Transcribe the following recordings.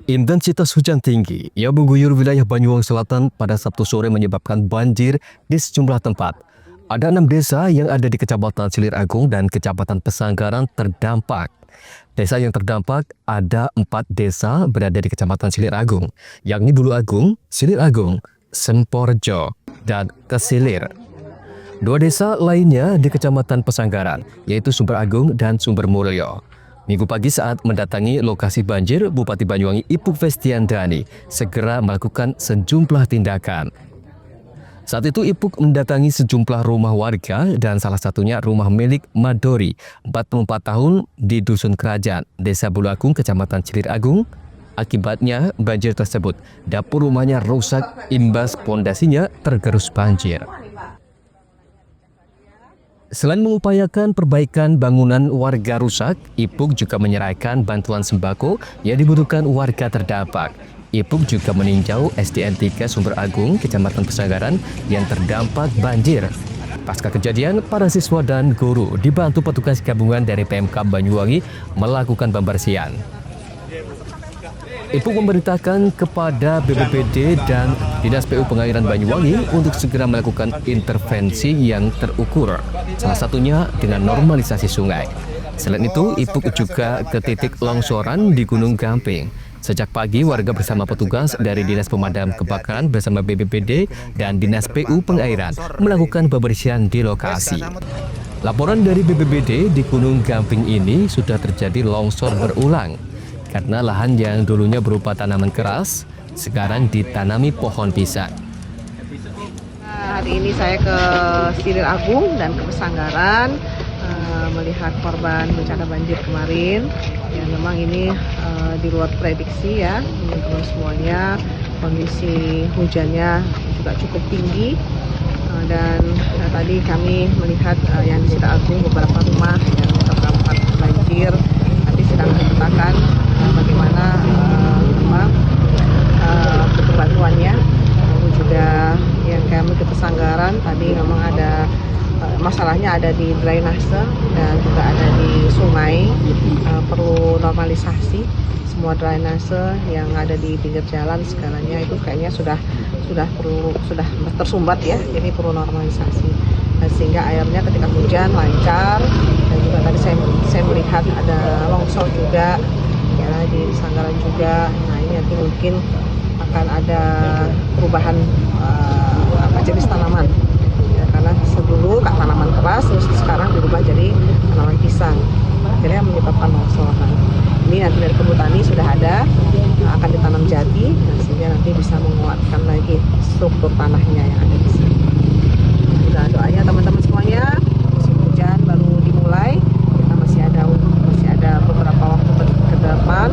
Intensitas hujan tinggi yang mengguyur wilayah Banyuwangi Selatan pada Sabtu sore menyebabkan banjir di sejumlah tempat. Ada 6 desa yang ada di Kecamatan Silir Agung dan Kecamatan Pesanggaran terdampak. Desa yang terdampak ada 4 desa berada di Kecamatan Silir Agung, yakni Bulu Agung, Silir Agung, Semporjo, dan Kesilir. 2 desa lainnya di Kecamatan Pesanggaran, yaitu Sumber Agung dan Sumber Mulyo. Minggu pagi saat mendatangi lokasi banjir, Bupati Banyuwangi Ipuk Festiandani segera melakukan sejumlah tindakan. Saat itu Ipuk mendatangi sejumlah rumah warga dan salah satunya rumah milik Madori, 44 tahun di Dusun Kerajaan, Desa Bulu Agung, Kecamatan Silir Agung. Akibatnya banjir tersebut, dapur rumahnya rusak imbas pondasinya tergerus banjir. Selain mengupayakan perbaikan bangunan warga rusak, Ipuk juga menyerahkan bantuan sembako yang dibutuhkan warga terdampak. Ipuk juga meninjau SDN 3 Sumber Agung, Kecamatan Pesanggaran yang terdampak banjir. Pasca kejadian, para siswa dan guru dibantu petugas gabungan dari PMK Banyuwangi melakukan pembersihan. Ipuk memerintahkan kepada BPBD dan Dinas PU Pengairan Banyuwangi untuk segera melakukan intervensi yang terukur, salah satunya dengan normalisasi sungai. Selain itu, Ipuk juga ke titik longsoran di Gunung Gamping. Sejak pagi, warga bersama petugas dari Dinas Pemadam Kebakaran bersama BPBD dan Dinas PU Pengairan melakukan pembersihan di lokasi. Laporan dari BPBD di Gunung Gamping ini sudah terjadi longsor berulang, karena lahan yang dulunya berupa tanaman keras, sekarang ditanami pohon pisang. Hari ini saya ke Silir Agung dan ke Pesanggaran melihat korban bencana banjir kemarin. Ya, memang ini di luar prediksi ya, teman-teman semuanya. Kondisi hujannya juga cukup tinggi dan tadi kami melihat yang di Silir Agung beberapa rumah yang terdampak banjir. Nanti sedang dipetakan bagaimana bentuk bantuannya. Lalu juga yang kami ke Pesanggaran tadi memang ada masalahnya ada di drainase dan juga ada di sungai, perlu normalisasi. Semua drainase yang ada di pinggir jalan segalanya itu kayaknya sudah tersumbat ya, jadi perlu normalisasi. Dan sehingga airnya ketika hujan lancar, dan juga tadi saya melihat ada longsor juga ya di Pesanggaran juga. Nah ini nanti mungkin akan ada perubahan jenis tanaman ya, karena dulu tanaman keras terus sekarang berubah jadi tanaman pisang, akhirnya menyebabkan longsoran. Ini nanti dari Kebun Tani sudah ada, akan ditanam jati, sehingga nanti bisa menguatkan lagi struktur tanahnya yang ada di sini. Nah, doanya teman-teman semuanya, musim hujan baru dimulai, kita masih ada beberapa waktu ke depan,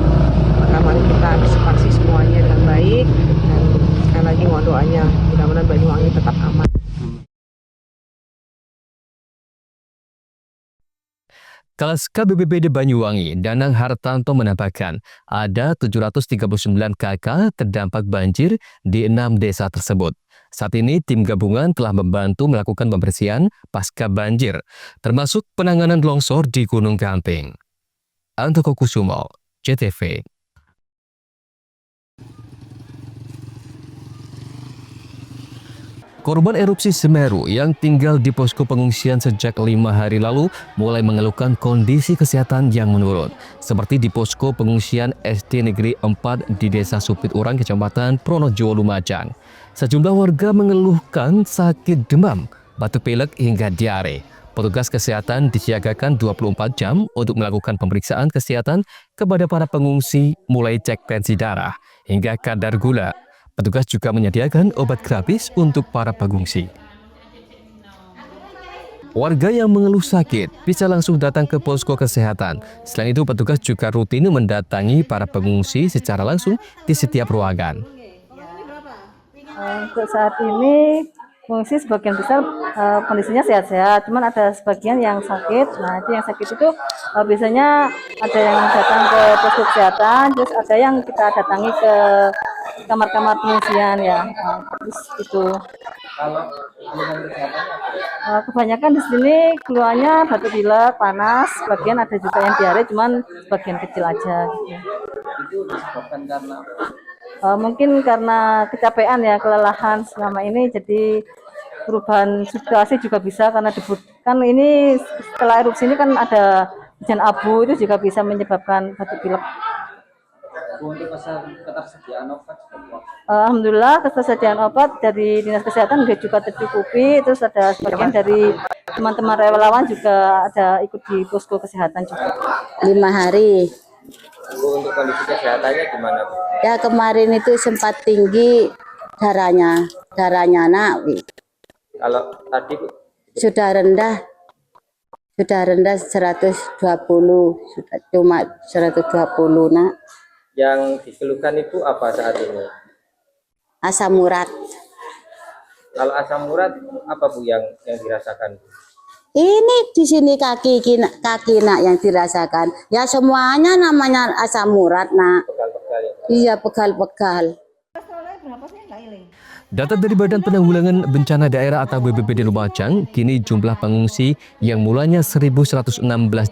maka mari kita antisipasi semuanya dengan baik, dan sekali lagi mohon doanya mudah-mudahan Banyuwangi tetap aman. Kalaska BPBD Banyuwangi, Danang Hartanto menambahkan ada 739 KK terdampak banjir di 6 desa tersebut. Saat ini tim gabungan telah membantu melakukan pembersihan pasca banjir, termasuk penanganan longsor di Gunung Gamping. Antoko Kusumo, JTV. Korban erupsi Semeru yang tinggal di posko pengungsian sejak 5 hari lalu mulai mengeluhkan kondisi kesehatan yang menurun. Seperti di posko pengungsian SD Negeri 4 di Desa Supit Urang, Kecamatan Pronojiwo, Lumajang. Sejumlah warga mengeluhkan sakit demam, batuk pilek hingga diare. Petugas kesehatan disiagakan 24 jam untuk melakukan pemeriksaan kesehatan kepada para pengungsi, mulai cek tensi darah hingga kadar gula. Petugas juga menyediakan obat gratis untuk para pengungsi. Warga yang mengeluh sakit bisa langsung datang ke posko kesehatan. Selain itu, petugas juga rutin mendatangi para pengungsi secara langsung di setiap ruangan. Untuk saat ini, pengungsi sebagian besar kondisinya sehat-sehat, cuman ada sebagian yang sakit. Nah, itu yang sakit itu biasanya ada yang datang ke posko kesehatan, terus ada yang kita datangi ke kamar-kamar pengungsian ya. Terus itu Kalau keluhan kesehatannya apa? Kebanyakan di sini keluhannya batuk pilek, panas, sebagian ada juga yang diare, cuman sebagian kecil aja. Gitu. Itu disebabkan karena apa? Mungkin karena kecapean ya, kelelahan selama ini, jadi perubahan situasi juga bisa karena debu. Kan ini setelah erupsi ini kan ada hujan abu, itu juga bisa menyebabkan batuk pilek. Untuk ketersediaan obat seperti apa? Alhamdulillah ketersediaan obat dari Dinas Kesehatan juga tercukupi, terus ada sebagian dari teman-teman relawan juga ada ikut di posko kesehatan juga. 5 hari. Bu, untuk kondisi kesehatannya gimana, Bu? Ya kemarin itu sempat tinggi darahnya nak Kalau tadi, Bu, sudah rendah 120, sudah cuma 120 nak. yang dikeluhkan itu apa saat ini? Asam urat. Kalau asam urat apa, Bu, yang dirasakan, Bu? Ini di sini kaki nak yang dirasakan. Ya semuanya namanya asam urat nak. Pegal-pegal ya, Pak? Iya pegal-pegal. Data dari Badan Penanggulangan Bencana Daerah atau BPBD Lumajang, kini jumlah pengungsi yang mulanya 1.116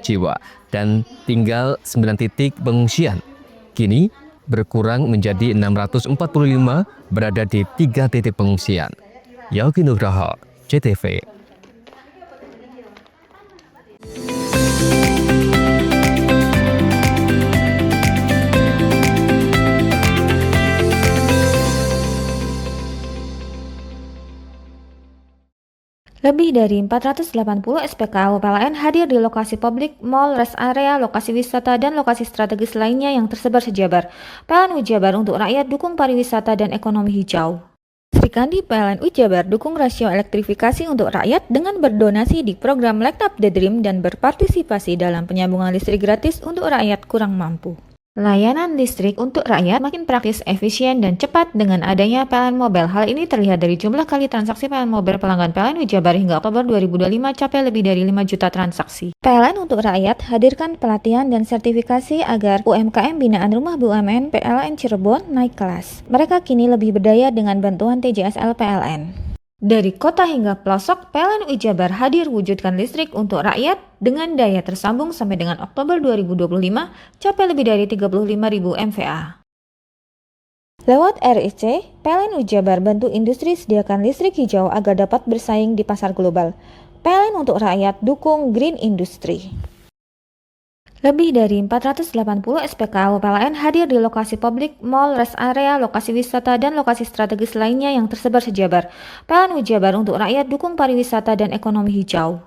jiwa dan tinggal 9 titik pengungsian, kini berkurang menjadi 645 berada di 3 titik pengungsian. Yogi Nugraha, CTV. Lebih dari 480 SPKU PLN hadir di lokasi publik, mal, rest area, lokasi wisata, dan lokasi strategis lainnya yang tersebar sejabar. PLN Jabar untuk rakyat dukung pariwisata dan ekonomi hijau. Sri Kandi PLN Jabar dukung rasio elektrifikasi untuk rakyat dengan berdonasi di program Light Up the Dream dan berpartisipasi dalam penyambungan listrik gratis untuk rakyat kurang mampu. Layanan listrik untuk rakyat makin praktis, efisien, dan cepat dengan adanya PLN Mobile. Hal ini terlihat dari jumlah kali transaksi PLN Mobile pelanggan PLN Jabar hingga Oktober 2025 capai lebih dari 5 juta transaksi. PLN untuk rakyat hadirkan pelatihan dan sertifikasi agar UMKM binaan Rumah BUMN PLN Cirebon naik kelas. Mereka kini lebih berdaya dengan bantuan TJSL PLN. Dari kota hingga pelosok, PLN Jabar hadir wujudkan listrik untuk rakyat dengan daya tersambung sampai dengan Oktober 2025 capai lebih dari 35.000 MVA. Lewat RIC, PLN Jabar bantu industri sediakan listrik hijau agar dapat bersaing di pasar global. PLN untuk rakyat dukung green industry. Lebih dari 480 SPKU PLN hadir di lokasi publik, mal, rest area, lokasi wisata, dan lokasi strategis lainnya yang tersebar sejabar. PLN Jabar untuk rakyat dukung pariwisata dan ekonomi hijau.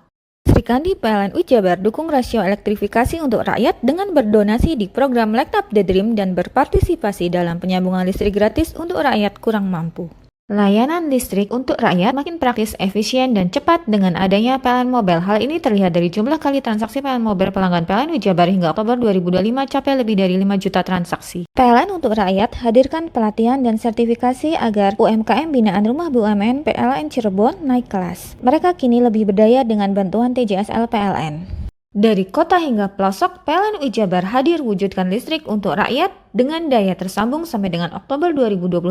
Sri Kandi PLN Jabar dukung rasio elektrifikasi untuk rakyat dengan berdonasi di program Light Up the Dream dan berpartisipasi dalam penyambungan listrik gratis untuk rakyat kurang mampu. Layanan listrik untuk rakyat makin praktis, efisien, dan cepat dengan adanya PLN Mobile. Hal ini terlihat dari jumlah kali transaksi PLN Mobile pelanggan PLN Jabar hingga Oktober 2025 capai lebih dari 5 juta transaksi. PLN untuk rakyat hadirkan pelatihan dan sertifikasi agar UMKM binaan Rumah BUMN PLN Cirebon naik kelas. Mereka kini lebih berdaya dengan bantuan TJSL PLN. Dari kota hingga pelosok, PLN Jabar hadir wujudkan listrik untuk rakyat dengan daya tersambung sampai dengan Oktober 2025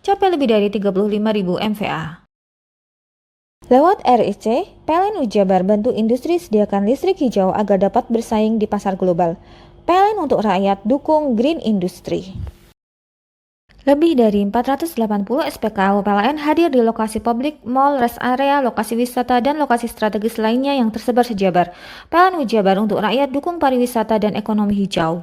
capai lebih dari 35.000 MVA. Lewat RIC, PLN Jabar bantu industri sediakan listrik hijau agar dapat bersaing di pasar global. PLN untuk rakyat dukung green industry. Lebih dari 480 SPKU PLN hadir di lokasi publik, mal, rest area, lokasi wisata, dan lokasi strategis lainnya yang tersebar sejabar. PLN Jabar untuk rakyat dukung pariwisata dan ekonomi hijau.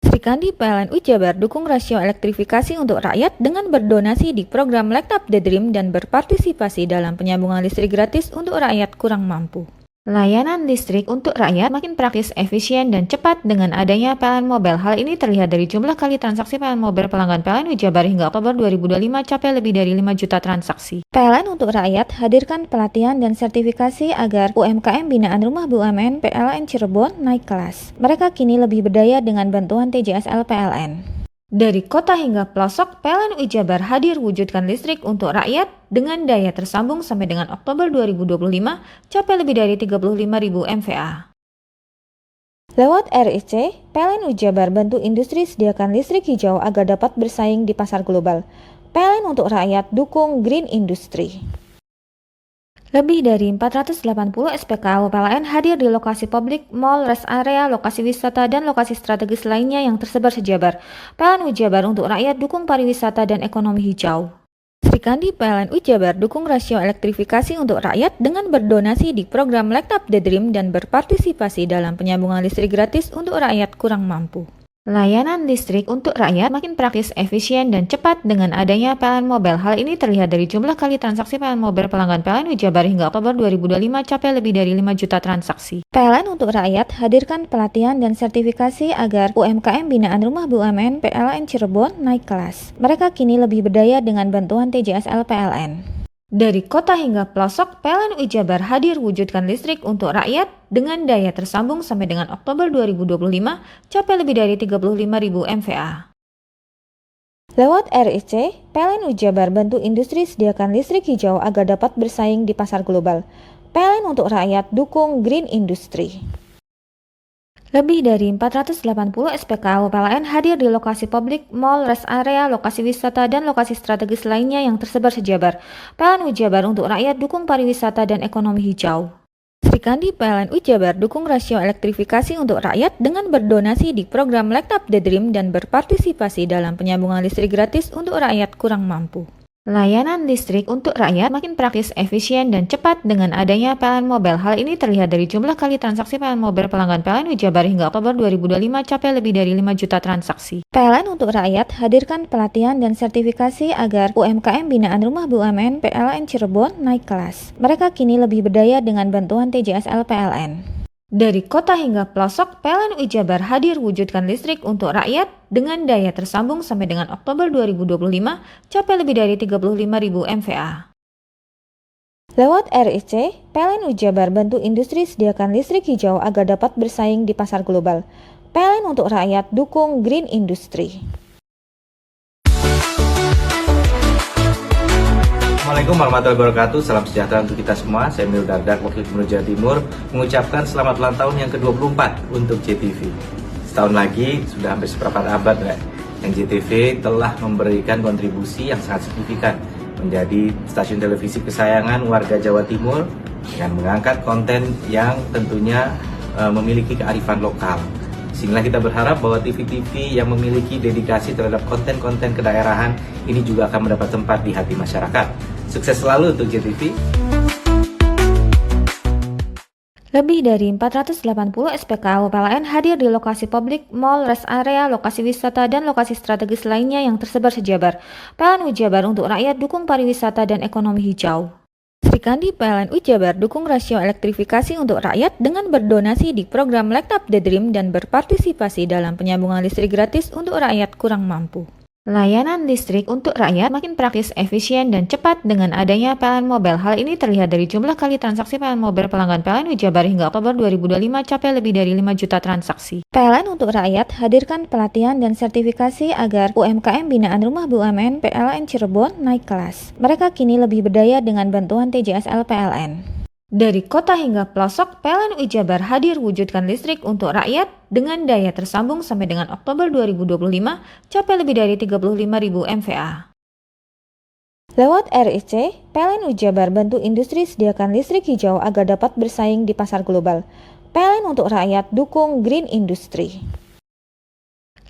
Sri Kandi PLN Jabar dukung rasio elektrifikasi untuk rakyat dengan berdonasi di program Light Up the Dream dan berpartisipasi dalam penyambungan listrik gratis untuk rakyat kurang mampu. Layanan listrik untuk rakyat makin praktis, efisien, dan cepat dengan adanya PLN Mobile. Hal ini terlihat dari jumlah kali transaksi PLN Mobile pelanggan PLN Jabar hingga Oktober 2025 capai lebih dari 5 juta transaksi. PLN untuk rakyat hadirkan pelatihan dan sertifikasi agar UMKM binaan Rumah BUMN PLN Cirebon naik kelas. Mereka kini lebih berdaya dengan bantuan TJSL PLN. Dari kota hingga pelosok, PLN Jabar hadir wujudkan listrik untuk rakyat dengan daya tersambung sampai dengan Oktober 2025 capai lebih dari 35.000 MVA. Lewat RIC, PLN Jabar bantu industri sediakan listrik hijau agar dapat bersaing di pasar global. PLN untuk rakyat dukung green industry. Lebih dari 480 SPKU PLN hadir di lokasi publik, mall, rest area, lokasi wisata, dan lokasi strategis lainnya yang tersebar sejabar. PLN Jabar untuk rakyat dukung pariwisata dan ekonomi hijau. Sri Kandi PLN Jabar dukung rasio elektrifikasi untuk rakyat dengan berdonasi di program Light Up the Dream dan berpartisipasi dalam penyambungan listrik gratis untuk rakyat kurang mampu. Layanan listrik untuk rakyat makin praktis, efisien, dan cepat dengan adanya PLN Mobile. Hal ini terlihat dari jumlah kali transaksi PLN Mobile pelanggan PLN Jabar hingga Oktober 2025 capai lebih dari 5 juta transaksi. PLN untuk rakyat hadirkan pelatihan dan sertifikasi agar UMKM binaan Rumah BUMN PLN Cirebon naik kelas. Mereka kini lebih berdaya dengan bantuan TJSL PLN. Dari kota hingga pelosok, PLN Jabar hadir wujudkan listrik untuk rakyat dengan daya tersambung sampai dengan Oktober 2025 capai lebih dari 35.000 MVA. Lewat RIC, PLN Jabar bantu industri sediakan listrik hijau agar dapat bersaing di pasar global. PLN untuk rakyat dukung Green Industry. Lebih dari 480 SPKU PLN hadir di lokasi publik, mall, rest area, lokasi wisata, dan lokasi strategis lainnya yang tersebar sejabar. PLN Jabar untuk rakyat dukung pariwisata dan ekonomi hijau. Sri Kandi PLN Jabar dukung rasio elektrifikasi untuk rakyat dengan berdonasi di program Light Up the Dream dan berpartisipasi dalam penyambungan listrik gratis untuk rakyat kurang mampu. Layanan listrik untuk rakyat makin praktis, efisien, dan cepat dengan adanya PLN Mobile. Hal ini terlihat dari jumlah kali transaksi PLN Mobile pelanggan PLN Jabar hingga Oktober 2025 capai lebih dari 5 juta transaksi. PLN untuk rakyat hadirkan pelatihan dan sertifikasi agar UMKM binaan Rumah BUMN PLN Cirebon naik kelas. Mereka kini lebih berdaya dengan bantuan TJSL PLN. Dari kota hingga pelosok, PLN Jabar hadir wujudkan listrik untuk rakyat dengan daya tersambung sampai dengan Oktober 2025 capai lebih dari 35.000 MVA. Lewat RIC, PLN Jabar bantu industri sediakan listrik hijau agar dapat bersaing di pasar global. PLN untuk rakyat dukung Green Industry. Assalamualaikum warahmatullahi wabarakatuh. Salam sejahtera untuk kita semua. Saya Emil Dardak, Wakil Gubernur Jawa Timur, mengucapkan selamat ulang tahun yang ke-24 untuk JTV. Setahun lagi, sudah hampir seperempat abad yang JTV telah memberikan kontribusi yang sangat signifikan menjadi stasiun televisi kesayangan warga Jawa Timur dengan mengangkat konten yang tentunya memiliki kearifan lokal. Sehingga kita berharap bahwa TV-TV yang memiliki dedikasi terhadap konten-konten kedaerahan ini juga akan mendapat tempat di hati masyarakat. Sukses selalu untuk JTV. Lebih dari 480 SPKU PLN hadir di lokasi publik, mall, rest area, lokasi wisata, dan lokasi strategis lainnya yang tersebar sejabar. PLN Jabar untuk rakyat dukung pariwisata dan ekonomi hijau. Sri Kandi PLN Jabar dukung rasio elektrifikasi untuk rakyat dengan berdonasi di program Light Up the Dream dan berpartisipasi dalam penyambungan listrik gratis untuk rakyat kurang mampu. Layanan listrik untuk rakyat makin praktis, efisien, dan cepat dengan adanya PLN Mobile. Hal ini terlihat dari jumlah kali transaksi PLN Mobile pelanggan PLN Jabar hingga Oktober 2025 capai lebih dari 5 juta transaksi. PLN untuk rakyat hadirkan pelatihan dan sertifikasi agar UMKM binaan Rumah BUMN PLN Cirebon naik kelas. Mereka kini lebih berdaya dengan bantuan TJSL PLN. Dari kota hingga pelosok, PLN Jabar hadir wujudkan listrik untuk rakyat dengan daya tersambung sampai dengan Oktober 2025 capai lebih dari 35.000 MVA. Lewat RIC, PLN Jabar bantu industri sediakan listrik hijau agar dapat bersaing di pasar global. PLN untuk rakyat dukung Green Industry.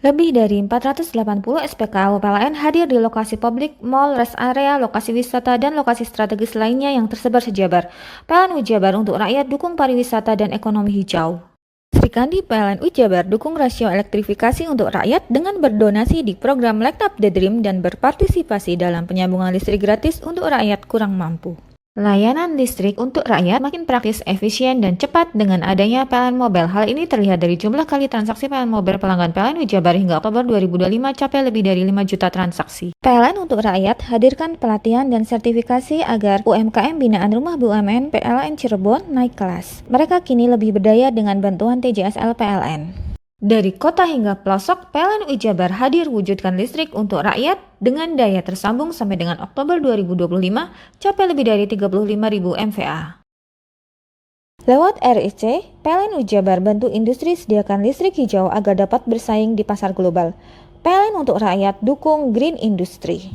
Lebih dari 480 SPKU PLN hadir di lokasi publik, mall, rest area, lokasi wisata, dan lokasi strategis lainnya yang tersebar sejabar. PLN Jabar untuk rakyat dukung pariwisata dan ekonomi hijau. Sri Kandi PLN Jabar dukung rasio elektrifikasi untuk rakyat dengan berdonasi di program Light Up the Dream dan berpartisipasi dalam penyambungan listrik gratis untuk rakyat kurang mampu. Layanan listrik untuk rakyat makin praktis, efisien, dan cepat dengan adanya PLN Mobile. Hal ini terlihat dari jumlah kali transaksi PLN Mobile pelanggan PLN Jabar hingga Oktober 2025 capai lebih dari 5 juta transaksi. PLN untuk rakyat hadirkan pelatihan dan sertifikasi agar UMKM binaan Rumah BUMN PLN Cirebon naik kelas. Mereka kini lebih berdaya dengan bantuan TJSL PLN. Dari kota hingga pelosok, PLN Jabar hadir wujudkan listrik untuk rakyat dengan daya tersambung sampai dengan Oktober 2025 capai lebih dari 35.000 MVA. Lewat RIC, PLN Jabar bantu industri sediakan listrik hijau agar dapat bersaing di pasar global. PLN untuk rakyat dukung Green Industry.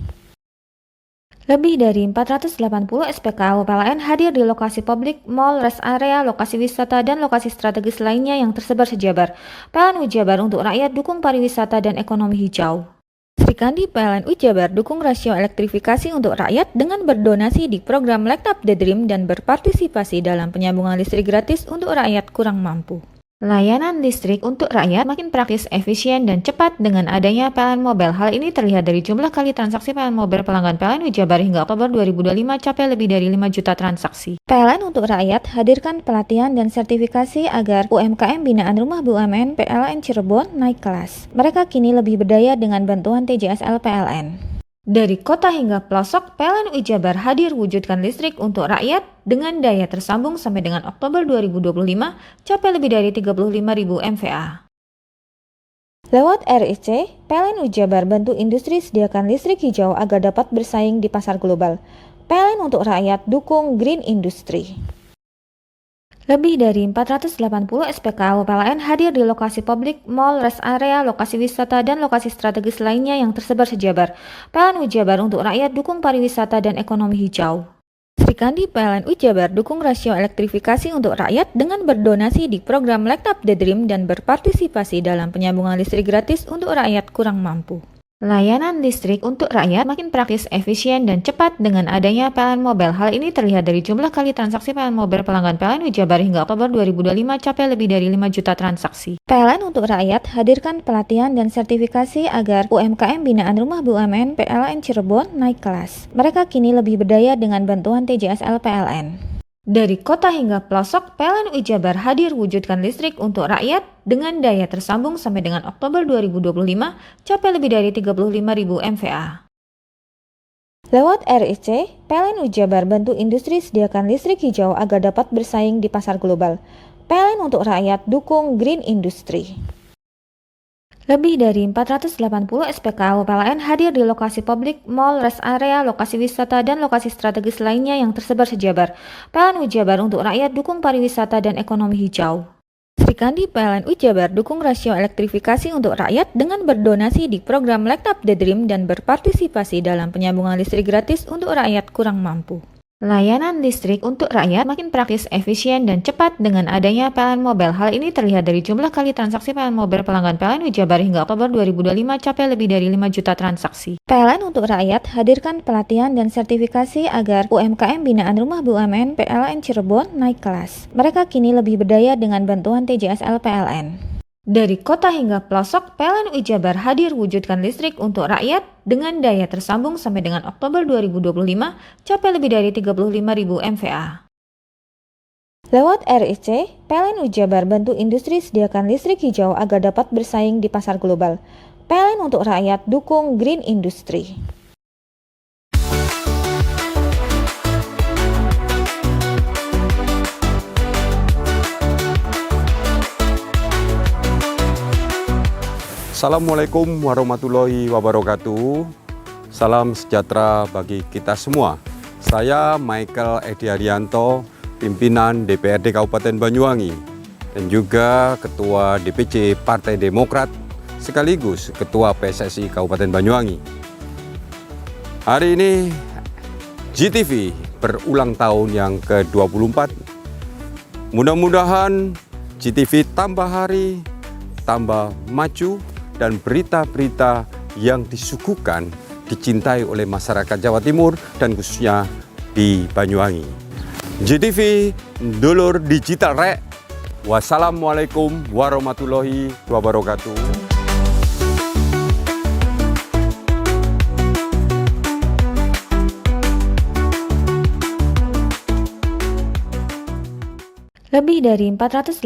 Lebih dari 480 SPKU PLN hadir di lokasi publik, mall, rest area, lokasi wisata, dan lokasi strategis lainnya yang tersebar sejabar. PLN Jabar untuk rakyat dukung pariwisata dan ekonomi hijau. Sri Kandi PLN Jabar dukung rasio elektrifikasi untuk rakyat dengan berdonasi di program Light Up the Dream dan berpartisipasi dalam penyambungan listrik gratis untuk rakyat kurang mampu. Layanan listrik untuk rakyat makin praktis, efisien, dan cepat dengan adanya PLN Mobile. Hal ini terlihat dari jumlah kali transaksi PLN Mobile pelanggan PLN Jabar hingga Oktober 2025 capai lebih dari 5 juta transaksi. PLN untuk rakyat hadirkan pelatihan dan sertifikasi agar UMKM binaan Rumah BUMN PLN Cirebon naik kelas. Mereka kini lebih berdaya dengan bantuan TJSL PLN. Dari kota hingga pelosok, PLN Jabar hadir wujudkan listrik untuk rakyat dengan daya tersambung sampai dengan Oktober 2025 capai lebih dari 35.000 MVA. Lewat RIC, PLN Jabar bantu industri sediakan listrik hijau agar dapat bersaing di pasar global. PLN untuk rakyat dukung Green Industry. Lebih dari 480 SPKU PLN hadir di lokasi publik, mall, rest area, lokasi wisata, dan lokasi strategis lainnya yang tersebar sejabar. PLN Jabar untuk rakyat dukung pariwisata dan ekonomi hijau. Sri Kandi PLN Jabar dukung rasio elektrifikasi untuk rakyat dengan berdonasi di program Light Up the Dream dan berpartisipasi dalam penyambungan listrik gratis untuk rakyat kurang mampu. Layanan listrik untuk rakyat makin praktis, efisien, dan cepat dengan adanya PLN Mobile. Hal ini terlihat dari jumlah kali transaksi PLN Mobile pelanggan PLN Jabar hingga Oktober 2025 capai lebih dari 5 juta transaksi. PLN untuk rakyat hadirkan pelatihan dan sertifikasi agar UMKM binaan Rumah BUMN PLN Cirebon naik kelas. Mereka kini lebih berdaya dengan bantuan TJSL PLN. Dari kota hingga pelosok, PLN Jabar hadir wujudkan listrik untuk rakyat dengan daya tersambung sampai dengan Oktober 2025 capai lebih dari 35.000 MVA. Lewat RIC, PLN Jabar bantu industri sediakan listrik hijau agar dapat bersaing di pasar global. PLN untuk rakyat dukung Green Industry. Lebih dari 480 SPKU PLN hadir di lokasi publik, mall, rest area, lokasi wisata, dan lokasi strategis lainnya yang tersebar sejabar. PLN Jabar untuk rakyat dukung pariwisata dan ekonomi hijau. Sri Kandi PLN Jabar dukung rasio elektrifikasi untuk rakyat dengan berdonasi di program Light Up the Dream dan berpartisipasi dalam penyambungan listrik gratis untuk rakyat kurang mampu. Layanan listrik untuk rakyat makin praktis, efisien, dan cepat dengan adanya PLN Mobile. Hal ini terlihat dari jumlah kali transaksi PLN Mobile pelanggan PLN Jabar hingga Oktober 2025 capai lebih dari 5 juta transaksi. PLN untuk rakyat hadirkan pelatihan dan sertifikasi agar UMKM binaan Rumah BUMN PLN Cirebon naik kelas. Mereka kini lebih berdaya dengan bantuan TJSL PLN. Dari kota hingga pelosok, PLN Jabar hadir wujudkan listrik untuk rakyat dengan daya tersambung sampai dengan Oktober 2025 capai lebih dari 35.000 MVA. Lewat RIC, PLN Jabar bantu industri sediakan listrik hijau agar dapat bersaing di pasar global. PLN untuk rakyat dukung Green Industry. Assalamualaikum warahmatullahi wabarakatuh. Salam sejahtera bagi kita semua. Saya Michael Edi Haryanto, pimpinan DPRD Kabupaten Banyuwangi dan juga Ketua DPC Partai Demokrat sekaligus Ketua PSSI Kabupaten Banyuwangi. Hari ini GTV berulang tahun yang ke-24. Mudah-mudahan GTV tambah hari, tambah maju, dan berita-berita yang disuguhkan dicintai oleh masyarakat Jawa Timur dan khususnya di Banyuwangi. GTV dulur digital rek. Wassalamualaikum warahmatullahi wabarakatuh. Lebih dari 480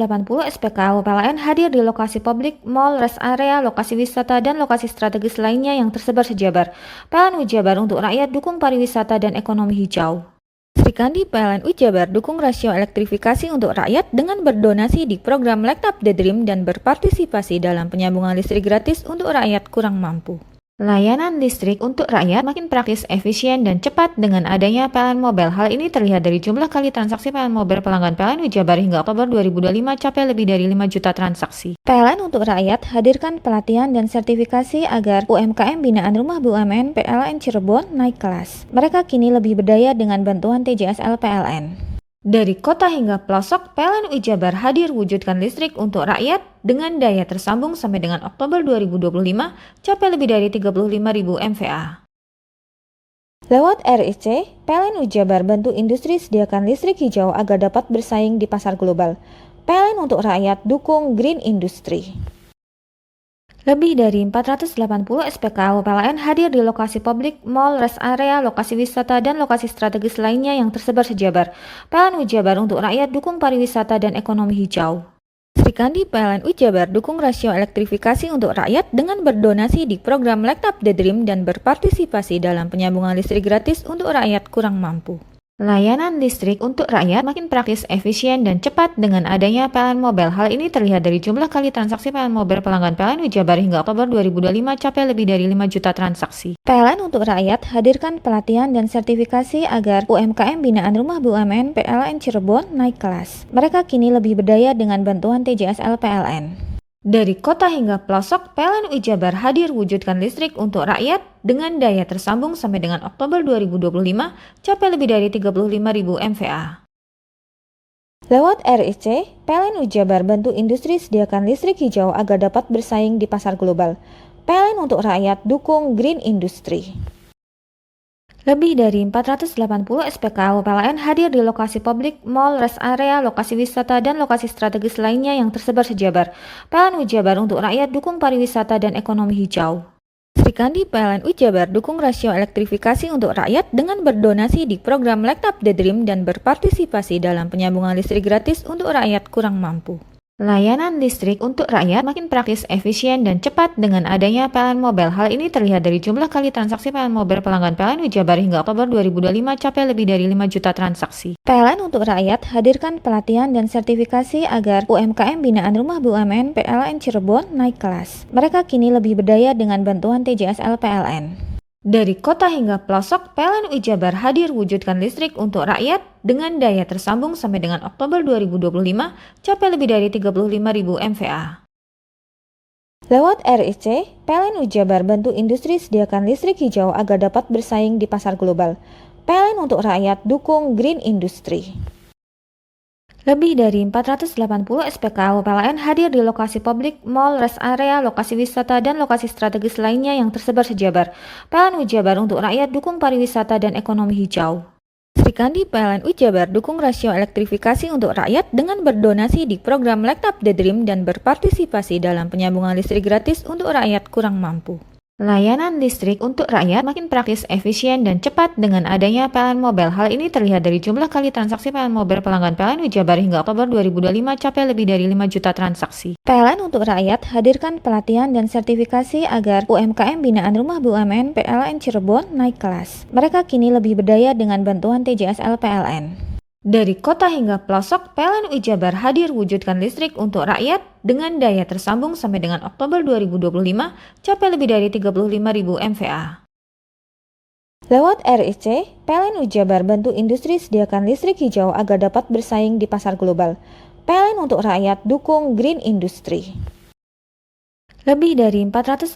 SPKU PLN hadir di lokasi publik, mall, rest area, lokasi wisata, dan lokasi strategis lainnya yang tersebar sejabar. PLN Jabar untuk rakyat dukung pariwisata dan ekonomi hijau. Sri Kandi PLN Jabar dukung rasio elektrifikasi untuk rakyat dengan berdonasi di program Light Up the Dream dan berpartisipasi dalam penyambungan listrik gratis untuk rakyat kurang mampu. Layanan listrik untuk rakyat makin praktis, efisien, dan cepat dengan adanya PLN Mobile. Hal ini terlihat dari jumlah kali transaksi PLN Mobile pelanggan PLN Wijabar hingga Oktober 2025 capai lebih dari 5 juta transaksi. PLN untuk rakyat hadirkan pelatihan dan sertifikasi agar UMKM binaan Rumah BUMN PLN Cirebon naik kelas. Mereka kini lebih berdaya dengan bantuan TJSL PLN. Dari kota hingga pelosok, PLN Wijabar hadir wujudkan listrik untuk rakyat dengan daya tersambung sampai dengan Oktober 2025 capai lebih dari 35.000 MVA. Lewat RIC, PLN Wijabar bantu industri sediakan listrik hijau agar dapat bersaing di pasar global. PLN untuk rakyat dukung green industry. Lebih dari 480 SPKU PLN hadir di lokasi publik, mall, rest area, lokasi wisata, dan lokasi strategis lainnya yang tersebar sejabar. PLN Wijabar untuk rakyat dukung pariwisata dan ekonomi hijau. Srikandi PLN Wijabar dukung rasio elektrifikasi untuk rakyat dengan berdonasi di program Light Up the Dream dan berpartisipasi dalam penyambungan listrik gratis untuk rakyat kurang mampu. Layanan listrik untuk rakyat makin praktis, efisien, dan cepat dengan adanya PLN Mobile. Hal ini terlihat dari jumlah kali transaksi PLN Mobile pelanggan PLN Wijabar hingga Oktober 2025 capai lebih dari 5 juta transaksi. PLN untuk rakyat hadirkan pelatihan dan sertifikasi agar UMKM binaan Rumah BUMN PLN Cirebon naik kelas. Mereka kini lebih berdaya dengan bantuan TJSL PLN. Dari kota hingga pelosok, PLN Wijabar hadir wujudkan listrik untuk rakyat dengan daya tersambung sampai dengan Oktober 2025 capai lebih dari 35.000 MVA. Lewat RIC, PLN Wijabar bantu industri sediakan listrik hijau agar dapat bersaing di pasar global. PLN untuk rakyat dukung green industry. Lebih dari 480 SPKU PLN hadir di lokasi publik, mall, rest area, lokasi wisata, dan lokasi strategis lainnya yang tersebar sejabar. PLN Wijabar untuk rakyat dukung pariwisata dan ekonomi hijau. Srikandi PLN Wijabar dukung rasio elektrifikasi untuk rakyat dengan berdonasi di program Light Up the Dream dan berpartisipasi dalam penyambungan listrik gratis untuk rakyat kurang mampu. Layanan listrik untuk rakyat makin praktis, efisien, dan cepat dengan adanya PLN Mobile. Hal ini terlihat dari jumlah kali transaksi PLN Mobile pelanggan PLN Wijabar hingga Oktober 2025 capai lebih dari 5 juta transaksi. PLN untuk rakyat hadirkan pelatihan dan sertifikasi agar UMKM binaan Rumah BUMN PLN Cirebon naik kelas. Mereka kini lebih berdaya dengan bantuan TJSL PLN. Dari kota hingga pelosok, PLN Wijabar hadir wujudkan listrik untuk rakyat dengan daya tersambung sampai dengan Oktober 2025 capai lebih dari 35.000 MVA. Lewat RIC, PLN Wijabar bantu industri sediakan listrik hijau agar dapat bersaing di pasar global. PLN untuk rakyat dukung green industry. Lebih dari 480 SPKU PLN hadir di lokasi publik, mall, rest area, lokasi wisata, dan lokasi strategis lainnya yang tersebar sejabar. PLN Wijabar untuk rakyat dukung pariwisata dan ekonomi hijau. Srikandi PLN Wijabar dukung rasio elektrifikasi untuk rakyat dengan berdonasi di program Light Up the Dream dan berpartisipasi dalam penyambungan listrik gratis untuk rakyat kurang mampu. Layanan listrik untuk rakyat makin praktis, efisien, dan cepat dengan adanya PLN Mobile. Hal ini terlihat dari jumlah kali transaksi PLN Mobile pelanggan PLN Wijabar hingga Oktober 2025 capai lebih dari 5 juta transaksi. PLN untuk rakyat hadirkan pelatihan dan sertifikasi agar UMKM binaan Rumah BUMN PLN Cirebon naik kelas. Mereka kini lebih berdaya dengan bantuan TJSL PLN. Dari kota hingga pelosok, PLN Wijabar hadir wujudkan listrik untuk rakyat dengan daya tersambung sampai dengan Oktober 2025 capai lebih dari 35.000 MVA. Lewat RIC, PLN Wijabar bantu industri sediakan listrik hijau agar dapat bersaing di pasar global. PLN untuk rakyat dukung green industry. Lebih dari 480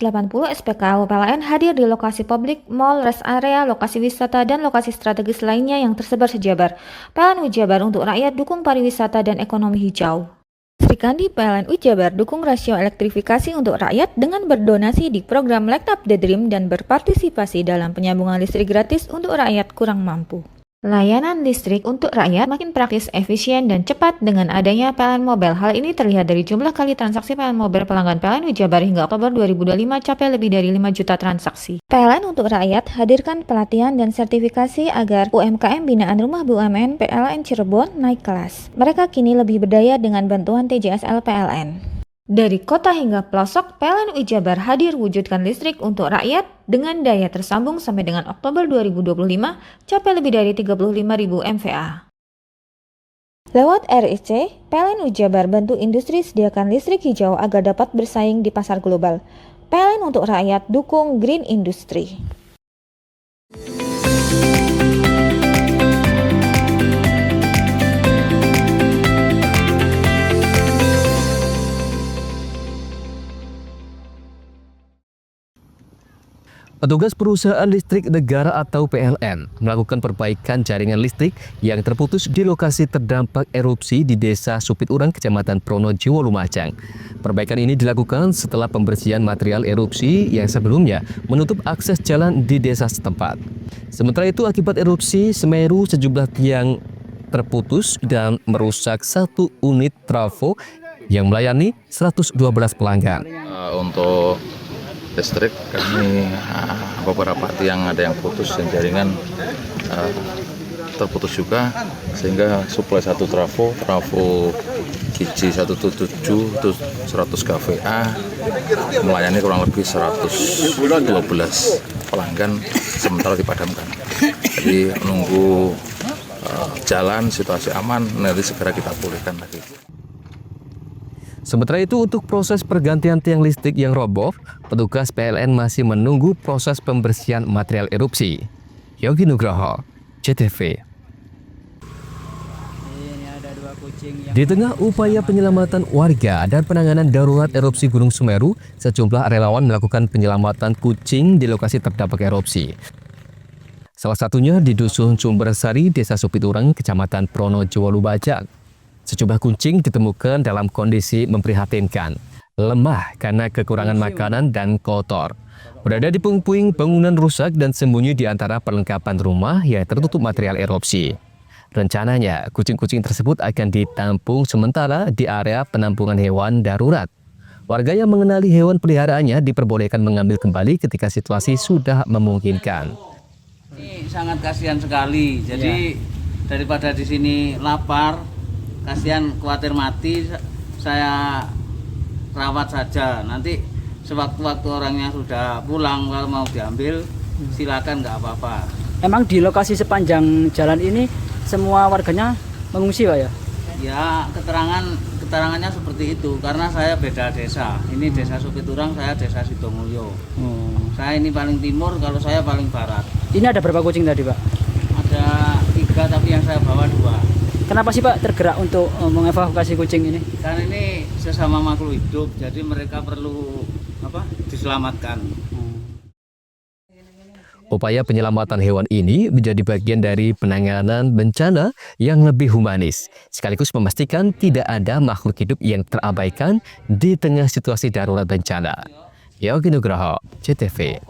SPKU PLN hadir di lokasi publik, mall, rest area, lokasi wisata, dan lokasi strategis lainnya yang tersebar sejabar. PLN Wijabar untuk rakyat dukung pariwisata dan ekonomi hijau. Srikandi PLN Wijabar dukung rasio elektrifikasi untuk rakyat dengan berdonasi di program Light Up the Dream dan berpartisipasi dalam penyambungan listrik gratis untuk rakyat kurang mampu. Layanan listrik untuk rakyat makin praktis, efisien, dan cepat dengan adanya PLN Mobile. Hal ini terlihat dari jumlah kali transaksi PLN Mobile pelanggan PLN Wijabar hingga Oktober 2025 capai lebih dari 5 juta transaksi. PLN untuk rakyat hadirkan pelatihan dan sertifikasi agar UMKM binaan Rumah BUMN PLN Cirebon naik kelas. Mereka kini lebih berdaya dengan bantuan TJSL PLN. Dari kota hingga pelosok, PLN Wijabar hadir wujudkan listrik untuk rakyat dengan daya tersambung sampai dengan Oktober 2025 capai lebih dari 35.000 MVA. Lewat RIC, PLN Wijabar bantu industri sediakan listrik hijau agar dapat bersaing di pasar global. PLN untuk rakyat dukung green industry. Petugas Perusahaan Listrik Negara atau PLN melakukan perbaikan jaringan listrik yang terputus di lokasi terdampak erupsi di Desa Supiturang, Kecamatan Pronojiwo, Lumajang. Perbaikan ini dilakukan setelah pembersihan material erupsi yang sebelumnya menutup akses jalan di desa setempat. Sementara itu, akibat erupsi Semeru, sejumlah tiang terputus dan merusak satu unit trafo yang melayani 112 pelanggan. Untuk listrik kami beberapa tiang ada yang putus dan jaringan terputus juga, sehingga suplai satu trafo GJ 177 itu 100 kVA melayani kurang lebih 112 pelanggan sementara dipadamkan. Jadi menunggu jalan situasi aman, nanti segera kita pulihkan lagi. Sementara itu, untuk proses pergantian tiang listrik yang roboh, petugas PLN masih menunggu proses pembersihan material erupsi. Yogi Nugroho, JTV. Di tengah upaya penyelamatan warga dan penanganan darurat erupsi Gunung Semeru, sejumlah relawan melakukan penyelamatan kucing di lokasi terdampak erupsi. Salah satunya di Dusun Sumbersari, Desa Supiturang, Kecamatan Pronojiwo, Lumajang. Sejumlah kucing ditemukan dalam kondisi memprihatinkan, lemah karena kekurangan makanan dan kotor. Berada di puing-puing bangunan rusak dan sembunyi di antara perlengkapan rumah yang tertutup material erupsi. Rencananya, kucing-kucing tersebut akan ditampung sementara di area penampungan hewan darurat. Warga yang mengenali hewan peliharaannya diperbolehkan mengambil kembali ketika situasi sudah memungkinkan. Ini sangat kasihan sekali. Jadi daripada di sini lapar, kasihan khawatir mati, saya rawat saja. Nanti sewaktu-waktu orangnya sudah pulang, kalau mau diambil silakan, nggak apa-apa. Emang di lokasi sepanjang jalan ini semua warganya mengungsi, Pak ya? Ya, keterangannya seperti itu karena saya beda desa. Ini Desa Supiturang, saya Desa Sidomulyo. Saya ini paling timur, kalau saya paling barat. Ini ada berapa kucing tadi, Pak? Ada 3 tapi yang saya bawa 2. Kenapa sih Pak tergerak untuk mengevakuasi kucing ini? Karena ini sesama makhluk hidup, jadi mereka perlu diselamatkan. Upaya penyelamatan hewan ini menjadi bagian dari penanganan bencana yang lebih humanis, sekaligus memastikan tidak ada makhluk hidup yang terabaikan di tengah situasi darurat bencana. Yogi Nugroho, JTV.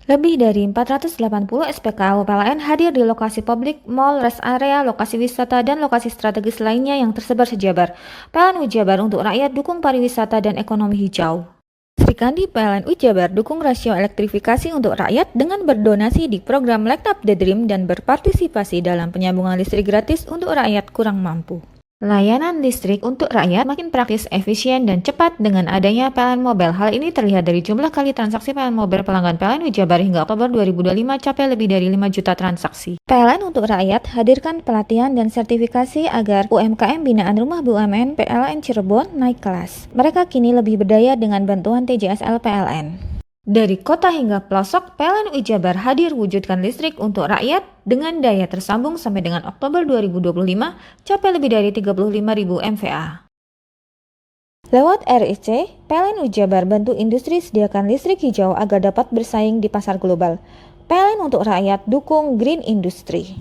Lebih dari 480 SPKU PLN hadir di lokasi publik, mall, rest area, lokasi wisata, dan lokasi strategis lainnya yang tersebar sejabar. PLN Ujabar untuk rakyat dukung pariwisata dan ekonomi hijau. Sri Kandi PLN Ujabar dukung rasio elektrifikasi untuk rakyat dengan berdonasi di program Light Up the Dream dan berpartisipasi dalam penyambungan listrik gratis untuk rakyat kurang mampu. Layanan listrik untuk rakyat makin praktis, efisien, dan cepat dengan adanya PLN Mobile. Hal ini terlihat dari jumlah kali transaksi PLN Mobile pelanggan PLN Ujabar hingga Oktober 2025 capai lebih dari 5 juta transaksi. PLN untuk rakyat hadirkan pelatihan dan sertifikasi agar UMKM binaan Rumah BUMN PLN Cirebon naik kelas. Mereka kini lebih berdaya dengan bantuan TJSL PLN. Dari kota hingga pelosok, PLN Ujabar hadir wujudkan listrik untuk rakyat dengan daya tersambung sampai dengan Oktober 2025 capai lebih dari 35.000 MVA. Lewat RIC, PLN Ujabar bantu industri sediakan listrik hijau agar dapat bersaing di pasar global. PLN untuk rakyat dukung green industry.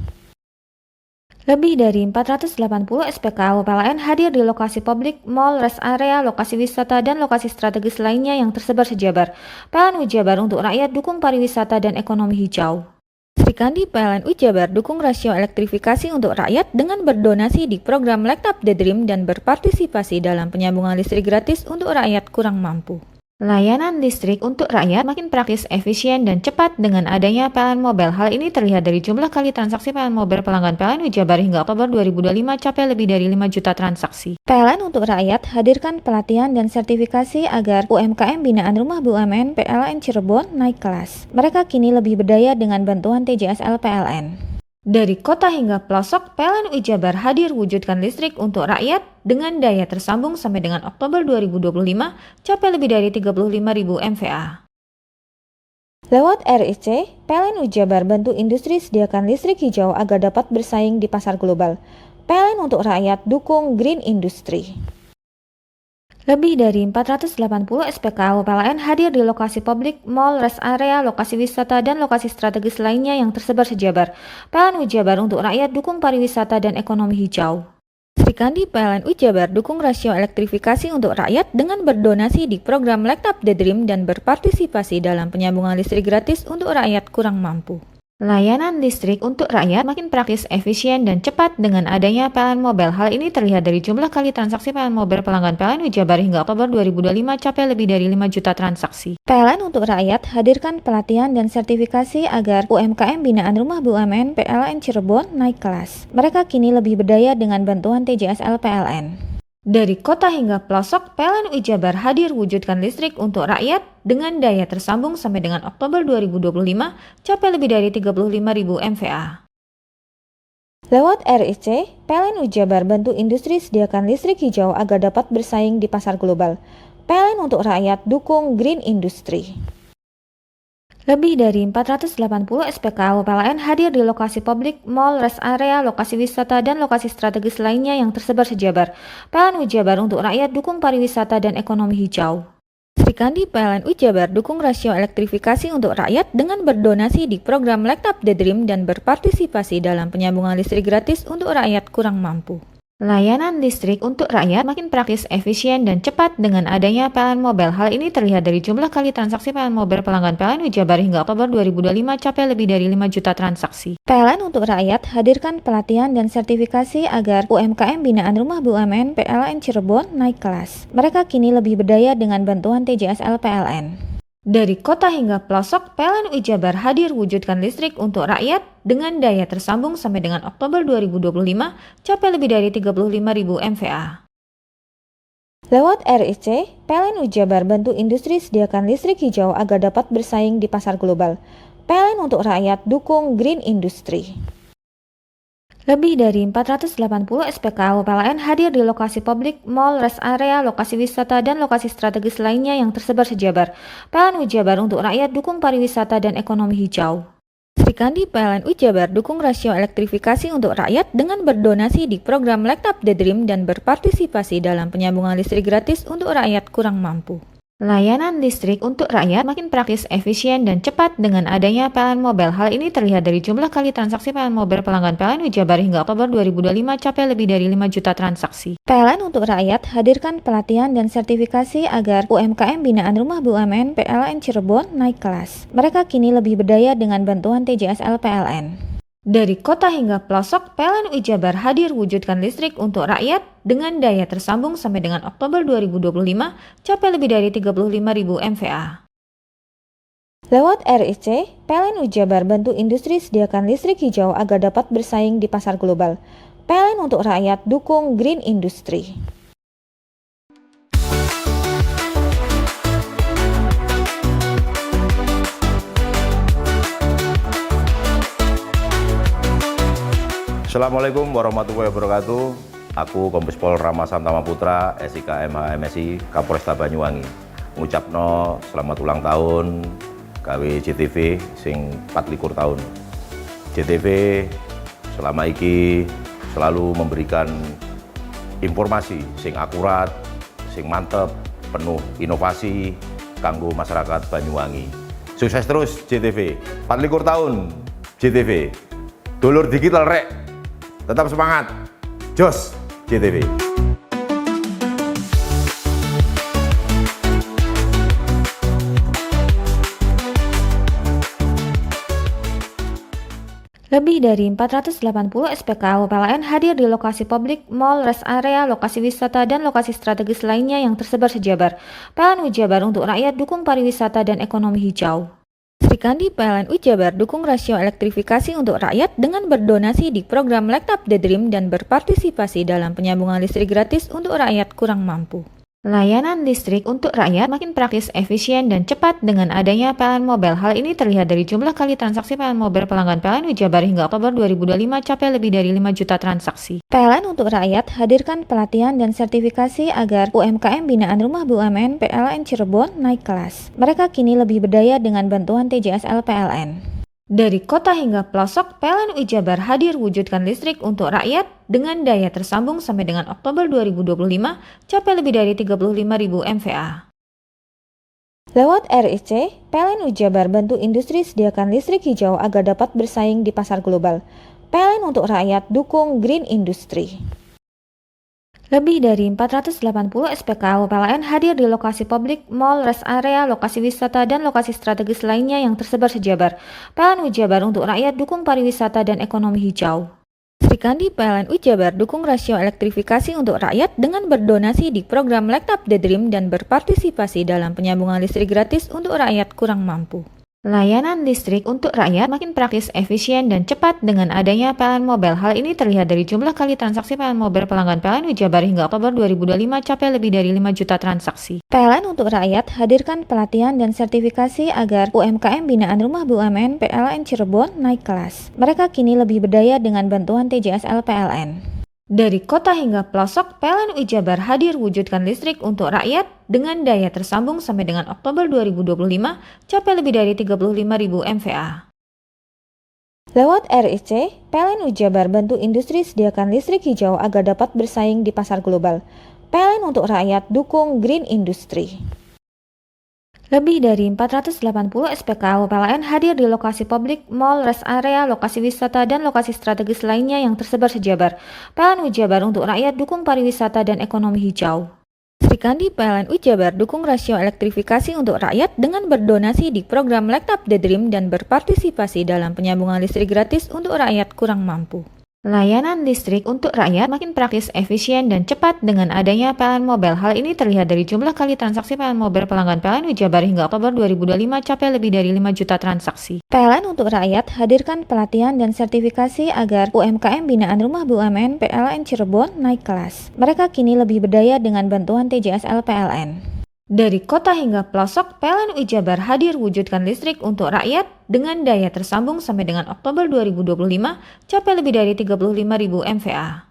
Lebih dari 480 SPKU PLN hadir di lokasi publik, mall, rest area, lokasi wisata, dan lokasi strategis lainnya yang tersebar sejabar. PLN Ujabar untuk rakyat dukung pariwisata dan ekonomi hijau. Sri Kandi PLN Ujabar dukung rasio elektrifikasi untuk rakyat dengan berdonasi di program Light Up the Dream dan berpartisipasi dalam penyambungan listrik gratis untuk rakyat kurang mampu. Layanan listrik untuk rakyat makin praktis, efisien, dan cepat dengan adanya PLN Mobile. Hal ini terlihat dari jumlah kali transaksi PLN Mobile pelanggan PLN Wijabar hingga Oktober 2025 capai lebih dari 5 juta transaksi. PLN untuk rakyat hadirkan pelatihan dan sertifikasi agar UMKM binaan Rumah BUMN PLN Cirebon naik kelas. Mereka kini lebih berdaya dengan bantuan TJSL PLN. Dari kota hingga pelosok, PLN Wijabar hadir wujudkan listrik untuk rakyat dengan daya tersambung sampai dengan Oktober 2025 capai lebih dari 35.000 MVA. Lewat RIC, PLN Wijabar bantu industri sediakan listrik hijau agar dapat bersaing di pasar global. PLN untuk rakyat dukung green industry. Lebih dari 480 SPKU PLN hadir di lokasi publik, mall, rest area, lokasi wisata, dan lokasi strategis lainnya yang tersebar sejabar. PLN Wijabar untuk rakyat dukung pariwisata dan ekonomi hijau. Sri Kandi PLN Wijabar dukung rasio elektrifikasi untuk rakyat dengan berdonasi di program Light Up the Dream dan berpartisipasi dalam penyambungan listrik gratis untuk rakyat kurang mampu. Layanan listrik untuk rakyat makin praktis, efisien, dan cepat dengan adanya PLN Mobile. Hal ini terlihat dari jumlah kali transaksi PLN Mobile pelanggan PLN Wijabar hingga Oktober 2025 capai lebih dari 5 juta transaksi. PLN untuk rakyat hadirkan pelatihan dan sertifikasi agar UMKM binaan Rumah BUMN PLN Cirebon naik kelas. Mereka kini lebih berdaya dengan bantuan TJSL PLN. Dari kota hingga pelosok, PLN Wijabar hadir wujudkan listrik untuk rakyat dengan daya tersambung sampai dengan Oktober 2025 capai lebih dari 35.000 MVA. Lewat RIC, PLN Wijabar bantu industri sediakan listrik hijau agar dapat bersaing di pasar global. PLN untuk rakyat dukung green industry. Lebih dari 480 SPKU PLN hadir di lokasi publik, mall, rest area, lokasi wisata, dan lokasi strategis lainnya yang tersebar sejabar. PLN Wijabar untuk rakyat dukung pariwisata dan ekonomi hijau. Sri Kandi PLN Wijabar dukung rasio elektrifikasi untuk rakyat dengan berdonasi di program Light Up the Dream dan berpartisipasi dalam penyambungan listrik gratis untuk rakyat kurang mampu. Layanan listrik untuk rakyat makin praktis, efisien, dan cepat dengan adanya PLN Mobile. Hal ini terlihat dari jumlah kali transaksi PLN Mobile pelanggan PLN Wijabar hingga Oktober 2025 capai lebih dari 5 juta transaksi. PLN untuk rakyat hadirkan pelatihan dan sertifikasi agar UMKM binaan Rumah BUMN PLN Cirebon naik kelas. Mereka kini lebih berdaya dengan bantuan TJSL PLN. Dari kota hingga pelosok, PLN Wijabar hadir wujudkan listrik untuk rakyat dengan daya tersambung sampai dengan Oktober 2025 capai lebih dari 35.000 MVA. Lewat RIC, PLN Wijabar bantu industri sediakan listrik hijau agar dapat bersaing di pasar global. PLN untuk rakyat dukung green industry. Lebih dari 480 SPKU PLN hadir di lokasi publik, mall, rest area, lokasi wisata, dan lokasi strategis lainnya yang tersebar sejabar. PLN Wijabar untuk rakyat dukung pariwisata dan ekonomi hijau. Sri Kandi PLN Wijabar dukung rasio elektrifikasi untuk rakyat dengan berdonasi di program Light Up the Dream dan berpartisipasi dalam penyambungan listrik gratis untuk rakyat kurang mampu. Layanan listrik untuk rakyat makin praktis, efisien, dan cepat dengan adanya PLN Mobile. Hal ini terlihat dari jumlah kali transaksi PLN Mobile pelanggan PLN Wijabar hingga Oktober 2025 capai lebih dari 5 juta transaksi. PLN untuk rakyat hadirkan pelatihan dan sertifikasi agar UMKM binaan Rumah BUMN PLN Cirebon naik kelas. Mereka kini lebih berdaya dengan bantuan TJSL PLN. Dari kota hingga pelosok, PLN Wijabar hadir wujudkan listrik untuk rakyat dengan daya tersambung sampai dengan Oktober 2025 capai lebih dari 35.000 MVA. Lewat RIC, PLN Wijabar bantu industri sediakan listrik hijau agar dapat bersaing di pasar global. PLN untuk rakyat dukung green industry. Assalamualaikum warahmatullahi wabarakatuh. Aku Kombes Pol Rama Samtama Putra, SIK MH MSI Kapolresta Banyuwangi. Ngucapno selamat ulang tahun gawe JTV sing 24 tahun. JTV selama iki selalu memberikan informasi sing akurat, sing mantep, penuh inovasi kanggo masyarakat Banyuwangi. Sukses terus JTV. 24 tahun JTV. Dulur digital rek. Tetap semangat, jos JTV. Lebih dari 480 SPKU PLN hadir di lokasi publik, mal, rest area, lokasi wisata, dan lokasi strategis lainnya yang tersebar sejabar. PLN Ujabar untuk rakyat dukung pariwisata dan ekonomi hijau. Sri Kandi PLN Ujabar dukung rasio elektrifikasi untuk rakyat dengan berdonasi di program Light Up the Dream dan berpartisipasi dalam penyambungan listrik gratis untuk rakyat kurang mampu. Layanan listrik untuk rakyat makin praktis, efisien, dan cepat dengan adanya PLN Mobile. Hal ini terlihat dari jumlah kali transaksi PLN Mobile pelanggan PLN Ujabar hingga Oktober 2025 capai lebih dari 5 juta transaksi. PLN untuk rakyat hadirkan pelatihan dan sertifikasi agar UMKM binaan Rumah BUMN PLN Cirebon naik kelas. Mereka kini lebih berdaya dengan bantuan TJSL PLN. Dari kota hingga pelosok, PLN Ujabar hadir wujudkan listrik untuk rakyat dengan daya tersambung sampai dengan Oktober 2025 capai lebih dari 35.000 MVA. Lewat RIC, PLN Ujabar bantu industri sediakan listrik hijau agar dapat bersaing di pasar global. PLN untuk rakyat dukung green industry. Lebih dari 480 SPKU PLN hadir di lokasi publik, mal, rest area, lokasi wisata, dan lokasi strategis lainnya yang tersebar sejabar. PLN Ujabar untuk rakyat dukung pariwisata dan ekonomi hijau. Sri Kandi PLN Ujabar dukung rasio elektrifikasi untuk rakyat dengan berdonasi di program Light Up the Dream dan berpartisipasi dalam penyambungan listrik gratis untuk rakyat kurang mampu. Layanan listrik untuk rakyat makin praktis, efisien, dan cepat dengan adanya PLN Mobile. Hal ini terlihat dari jumlah kali transaksi PLN Mobile pelanggan PLN Ujabar hingga Oktober 2025 capai lebih dari 5 juta transaksi. PLN untuk rakyat hadirkan pelatihan dan sertifikasi agar UMKM binaan Rumah BUMN PLN Cirebon naik kelas. Mereka kini lebih berdaya dengan bantuan TJSL PLN. Dari kota hingga pelosok, PLN Ujabar hadir wujudkan listrik untuk rakyat dengan daya tersambung sampai dengan Oktober 2025 capai lebih dari 35.000 MVA. Lewat RIC, PLN Ujabar bantu industri sediakan listrik hijau agar dapat bersaing di pasar global. PLN untuk rakyat dukung green industry. Lebih dari 480 SPKU PLN hadir di lokasi publik, mal, rest area, lokasi wisata, dan lokasi strategis lainnya yang tersebar sejabar. PLN Ujabar untuk rakyat dukung pariwisata dan ekonomi hijau. Sri Kandi PLN Ujabar dukung rasio elektrifikasi untuk rakyat dengan berdonasi di program Light Up the Dream dan berpartisipasi dalam penyambungan listrik gratis untuk rakyat kurang mampu. Layanan listrik untuk rakyat makin praktis, efisien, dan cepat dengan adanya PLN Mobile. Hal ini terlihat dari jumlah kali transaksi PLN Mobile pelanggan PLN Ujabar hingga Oktober 2025 capai lebih dari 5 juta transaksi. PLN untuk rakyat hadirkan pelatihan dan sertifikasi agar UMKM binaan Rumah BUMN PLN Cirebon naik kelas. Mereka kini lebih berdaya dengan bantuan TJSL PLN. Dari kota hingga pelosok, PLN Ujabar hadir wujudkan listrik untuk rakyat dengan daya tersambung sampai dengan Oktober 2025 capai lebih dari 35.000 MVA.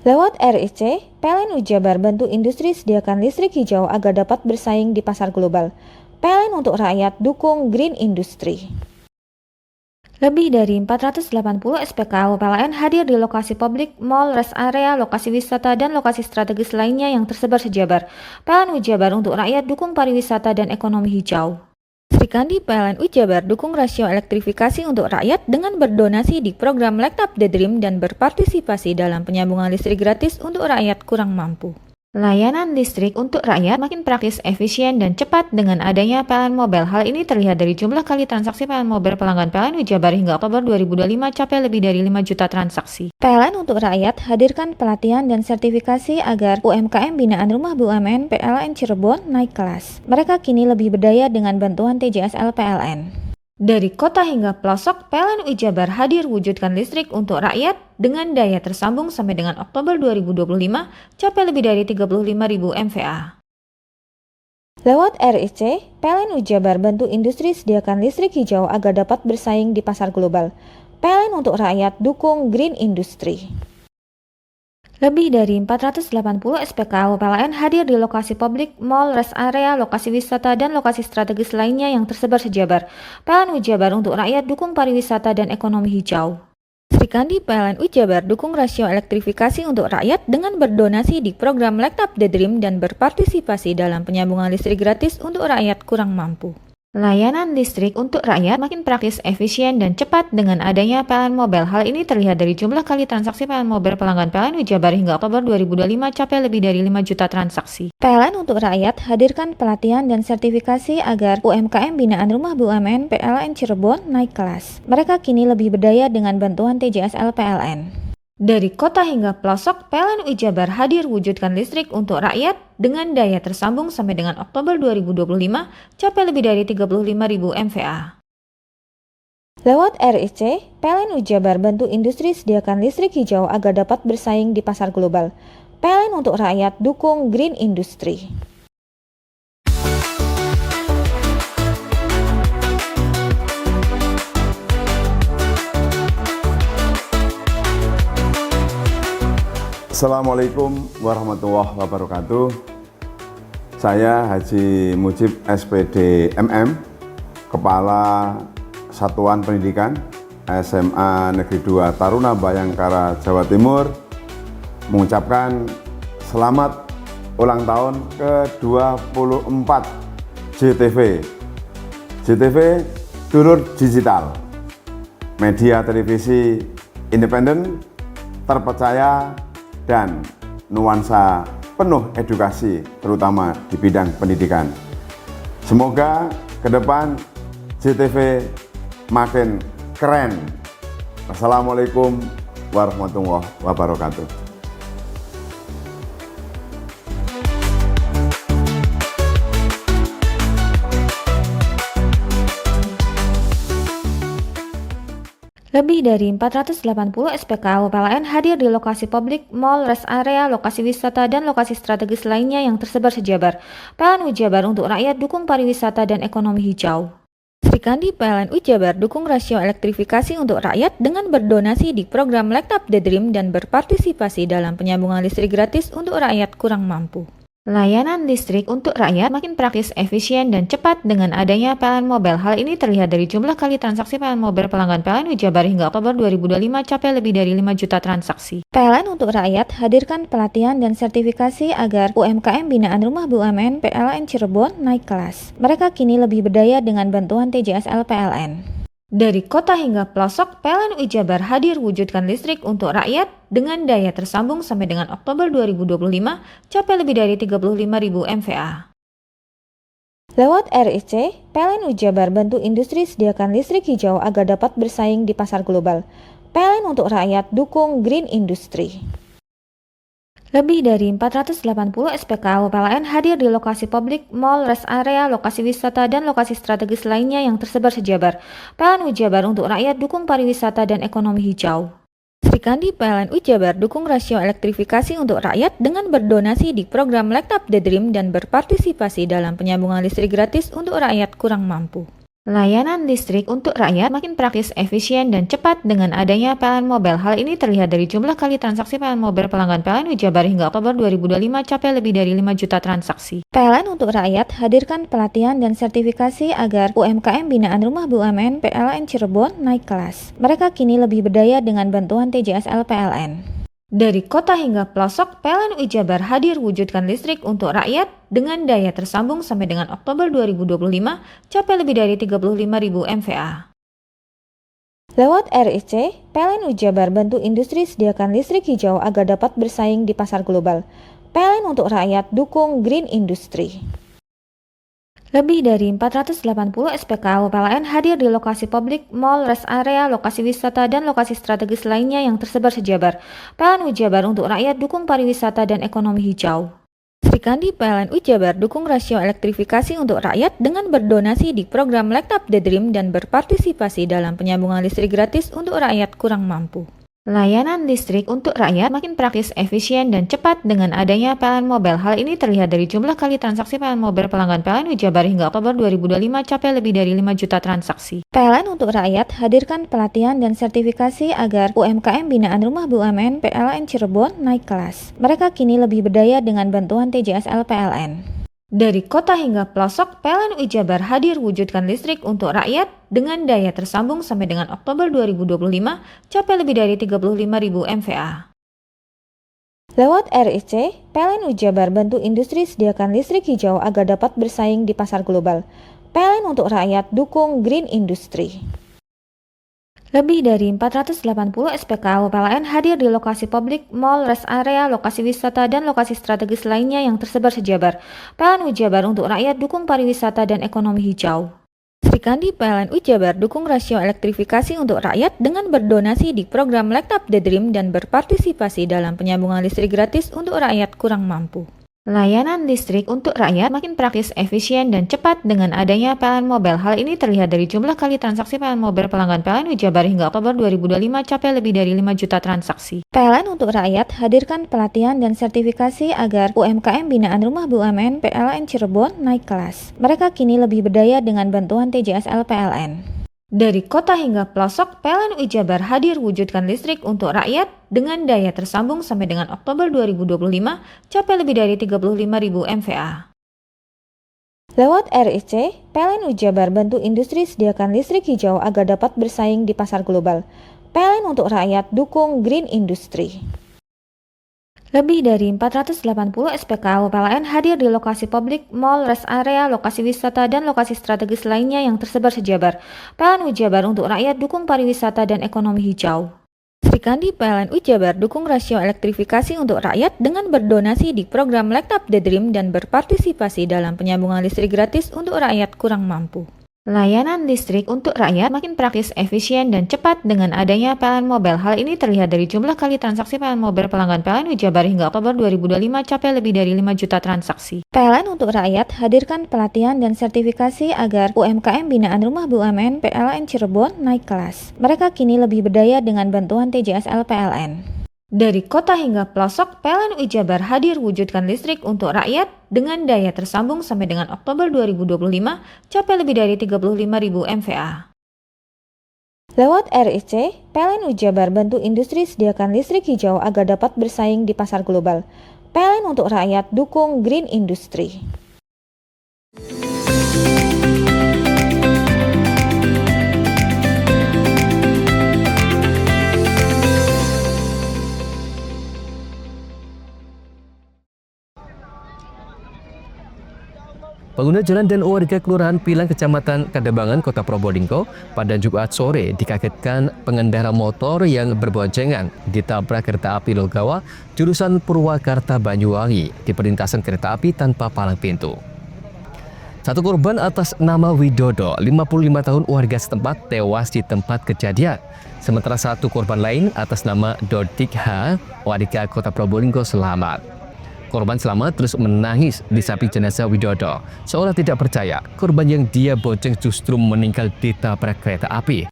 Lewat RIC, PLN Ujabar bantu industri sediakan listrik hijau agar dapat bersaing di pasar global. PLN untuk rakyat dukung green industry. Lebih dari 480 SPKU PLN hadir di lokasi publik, mal, rest area, lokasi wisata, dan lokasi strategis lainnya yang tersebar sejabar. PLN Ujabar untuk rakyat dukung pariwisata dan ekonomi hijau. Sri Kandi PLN Ujabar dukung rasio elektrifikasi untuk rakyat dengan berdonasi di program Light Up the Dream dan berpartisipasi dalam penyambungan listrik gratis untuk rakyat kurang mampu. Layanan listrik untuk rakyat makin praktis, efisien, dan cepat dengan adanya PLN Mobile. Hal ini terlihat dari jumlah kali transaksi PLN Mobile pelanggan PLN Ujabar hingga Oktober 2025 capai lebih dari 5 juta transaksi. PLN untuk rakyat hadirkan pelatihan dan sertifikasi agar UMKM binaan Rumah BUMN PLN Cirebon naik kelas. Mereka kini lebih berdaya dengan bantuan TJSL PLN. Dari kota hingga pelosok, PLN Ujabar hadir wujudkan listrik untuk rakyat dengan daya tersambung sampai dengan Oktober 2025 capai lebih dari 35.000 MVA. Lewat RIC, PLN Ujabar bantu industri sediakan listrik hijau agar dapat bersaing di pasar global. PLN untuk rakyat dukung green industry. Lebih dari 480 SPKU PLN hadir di lokasi publik, mal, rest area, lokasi wisata, dan lokasi strategis lainnya yang tersebar sejabar. PLN Ujabar untuk rakyat dukung pariwisata dan ekonomi hijau. Sri Kandi PLN Ujabar dukung rasio elektrifikasi untuk rakyat dengan berdonasi di program Light Up the Dream dan berpartisipasi dalam penyambungan listrik gratis untuk rakyat kurang mampu. Layanan listrik untuk rakyat makin praktis, efisien, dan cepat dengan adanya PLN Mobile. Hal ini terlihat dari jumlah kali transaksi PLN Mobile pelanggan PLN Wijabar hingga Oktober 2025 capai lebih dari 5 juta transaksi. PLN untuk rakyat hadirkan pelatihan dan sertifikasi agar UMKM binaan Rumah BUMN PLN Cirebon naik kelas. Mereka kini lebih berdaya dengan bantuan TJSL PLN. Dari kota hingga pelosok, PLN Wijabar hadir wujudkan listrik untuk rakyat dengan daya tersambung sampai dengan Oktober 2025 capai lebih dari 35.000 MVA. Lewat RIC, PLN Wijabar bantu industri sediakan listrik hijau agar dapat bersaing di pasar global. PLN untuk rakyat dukung green industry. Assalamualaikum warahmatullahi wabarakatuh. Saya Haji Mujib SPD MM, Kepala Satuan Pendidikan SMA Negeri 2 Taruna Bayangkara, Jawa Timur, mengucapkan selamat ulang tahun ke-24 JTV. JTV Dulur Digital, media televisi independen, terpercaya, dan nuansa penuh edukasi, terutama di bidang pendidikan. Semoga ke depan JTV makin keren. Wassalamualaikum warahmatullahi wabarakatuh. Lebih dari 480 SPKU PLN hadir di lokasi publik, mall, rest area, lokasi wisata, dan lokasi strategis lainnya yang tersebar sejabar. PLN Wijabar untuk rakyat dukung pariwisata dan ekonomi hijau. Sri Kandi PLN Wijabar dukung rasio elektrifikasi untuk rakyat dengan berdonasi di program Light Up the Dream dan berpartisipasi dalam penyambungan listrik gratis untuk rakyat kurang mampu. Layanan listrik untuk rakyat makin praktis, efisien, dan cepat dengan adanya PLN Mobile. Hal ini terlihat dari jumlah kali transaksi PLN Mobile pelanggan PLN Wijabar hingga Oktober 2025 capai lebih dari 5 juta transaksi. PLN untuk rakyat hadirkan pelatihan dan sertifikasi agar UMKM binaan Rumah BUMN PLN Cirebon naik kelas. Mereka kini lebih berdaya dengan bantuan TJSL PLN. Dari kota hingga pelosok, PLN Wijabar hadir wujudkan listrik untuk rakyat dengan daya tersambung sampai dengan Oktober 2025 capai lebih dari 35.000 MVA. Lewat RIC, PLN Wijabar bantu industri sediakan listrik hijau agar dapat bersaing di pasar global. PLN untuk rakyat dukung green industry. Lebih dari 480 SPKU PLN hadir di lokasi publik, mall, rest area, lokasi wisata, dan lokasi strategis lainnya yang tersebar sejabar. PLN Wijabar untuk rakyat dukung pariwisata dan ekonomi hijau. Sri Kandi PLN Wijabar dukung rasio elektrifikasi untuk rakyat dengan berdonasi di program Light Up the Dream dan berpartisipasi dalam penyambungan listrik gratis untuk rakyat kurang mampu. Layanan listrik untuk rakyat makin praktis, efisien, dan cepat dengan adanya PLN Mobile. Hal ini terlihat dari jumlah kali transaksi PLN Mobile pelanggan PLN Wijabar hingga Oktober 2025 capai lebih dari 5 juta transaksi. PLN untuk rakyat hadirkan pelatihan dan sertifikasi agar UMKM binaan Rumah BUMN PLN Cirebon naik kelas. Mereka kini lebih berdaya dengan bantuan TJSL PLN. Dari kota hingga pelosok, PLN Wijabar hadir wujudkan listrik untuk rakyat dengan daya tersambung sampai dengan Oktober 2025 capai lebih dari 35.000 MVA. Lewat RIC, PLN Wijabar bantu industri sediakan listrik hijau agar dapat bersaing di pasar global. PLN untuk rakyat dukung green industry. Lebih dari 480 SPKU PLN hadir di lokasi publik, mall, rest area, lokasi wisata, dan lokasi strategis lainnya yang tersebar sejabar. PLN Wijabar untuk rakyat dukung pariwisata dan ekonomi hijau. Sri Kandi PLN Wijabar dukung rasio elektrifikasi untuk rakyat dengan berdonasi di program Light Up the Dream dan berpartisipasi dalam penyambungan listrik gratis untuk rakyat kurang mampu. Layanan listrik untuk rakyat makin praktis, efisien, dan cepat dengan adanya PLN Mobile. Hal ini terlihat dari jumlah kali transaksi PLN Mobile pelanggan PLN Wijabar hingga Oktober 2025 capai lebih dari 5 juta transaksi. PLN untuk rakyat hadirkan pelatihan dan sertifikasi agar UMKM binaan Rumah BUMN PLN Cirebon naik kelas. Mereka kini lebih berdaya dengan bantuan TJSL PLN. Dari kota hingga pelosok, PLN Wijabar hadir wujudkan listrik untuk rakyat dengan daya tersambung sampai dengan Oktober 2025 capai lebih dari 35.000 MVA. Lewat RIC, PLN Wijabar bantu industri sediakan listrik hijau agar dapat bersaing di pasar global. PLN untuk rakyat dukung green industry. Lebih dari 480 SPKU PLN hadir di lokasi publik, mall, rest area, lokasi wisata, dan lokasi strategis lainnya yang tersebar sejabar. PLN Ujabar untuk rakyat dukung pariwisata dan ekonomi hijau. Sri Kandi PLN Ujabar dukung rasio elektrifikasi untuk rakyat dengan berdonasi di program Light Up the Dream dan berpartisipasi dalam penyambungan listrik gratis untuk rakyat kurang mampu. Layanan listrik untuk rakyat makin praktis, efisien, dan cepat dengan adanya PLN Mobile. Hal ini terlihat dari jumlah kali transaksi PLN Mobile pelanggan PLN Ujabar hingga Oktober 2025 capai lebih dari 5 juta transaksi. PLN untuk rakyat hadirkan pelatihan dan sertifikasi agar UMKM binaan Rumah BUMN PLN Cirebon naik kelas. Mereka kini lebih berdaya dengan bantuan TJSL PLN. Dari kota hingga pelosok, PLN Ujabar hadir wujudkan listrik untuk rakyat dengan daya tersambung sampai dengan Oktober 2025 capai lebih dari 35.000 MVA. Lewat RIC, PLN Ujabar bantu industri sediakan listrik hijau agar dapat bersaing di pasar global. PLN untuk rakyat dukung green industry. Lebih dari 480 SPKU PLN hadir di lokasi publik, mall, rest area, lokasi wisata, dan lokasi strategis lainnya yang tersebar sejabar. PLN Ujabar untuk rakyat dukung pariwisata dan ekonomi hijau. Sri Kandi PLN Ujabar dukung rasio elektrifikasi untuk rakyat dengan berdonasi di program Light Up the Dream dan berpartisipasi dalam penyambungan listrik gratis untuk rakyat kurang mampu. Layanan listrik untuk rakyat makin praktis, efisien, dan cepat dengan adanya PLN Mobile. Hal ini terlihat dari jumlah kali transaksi PLN Mobile pelanggan PLN Ujabar hingga Oktober 2025 capai lebih dari 5 juta transaksi. PLN untuk rakyat hadirkan pelatihan dan sertifikasi agar UMKM binaan Rumah BUMN PLN Cirebon naik kelas. Mereka kini lebih berdaya dengan bantuan TJSL PLN. Dari kota hingga pelosok, PLN Ujabar hadir wujudkan listrik untuk rakyat dengan daya tersambung sampai dengan Oktober 2025 capai lebih dari 35.000 MVA. Lewat RIC, PLN Ujabar bantu industri sediakan listrik hijau agar dapat bersaing di pasar global. PLN untuk rakyat dukung green industry. Pengguna jalan dan warga Kelurahan Pilang, Kecamatan Kadebangan, Kota Probolinggo pada Jumat sore dikagetkan pengendara motor yang berboncengan ditabrak kereta api Logawa jurusan Purwakarta Banyuwangi di perlintasan kereta api tanpa palang pintu. Satu korban atas nama Widodo, 55 tahun warga setempat tewas di tempat kejadian. Sementara satu korban lain atas nama Dodik H, warga Kota Probolinggo selamat. Korban selamat terus menangis di samping jenazah Widodo, seolah tidak percaya korban yang dia bonceng justru meninggal ditabrak kereta api.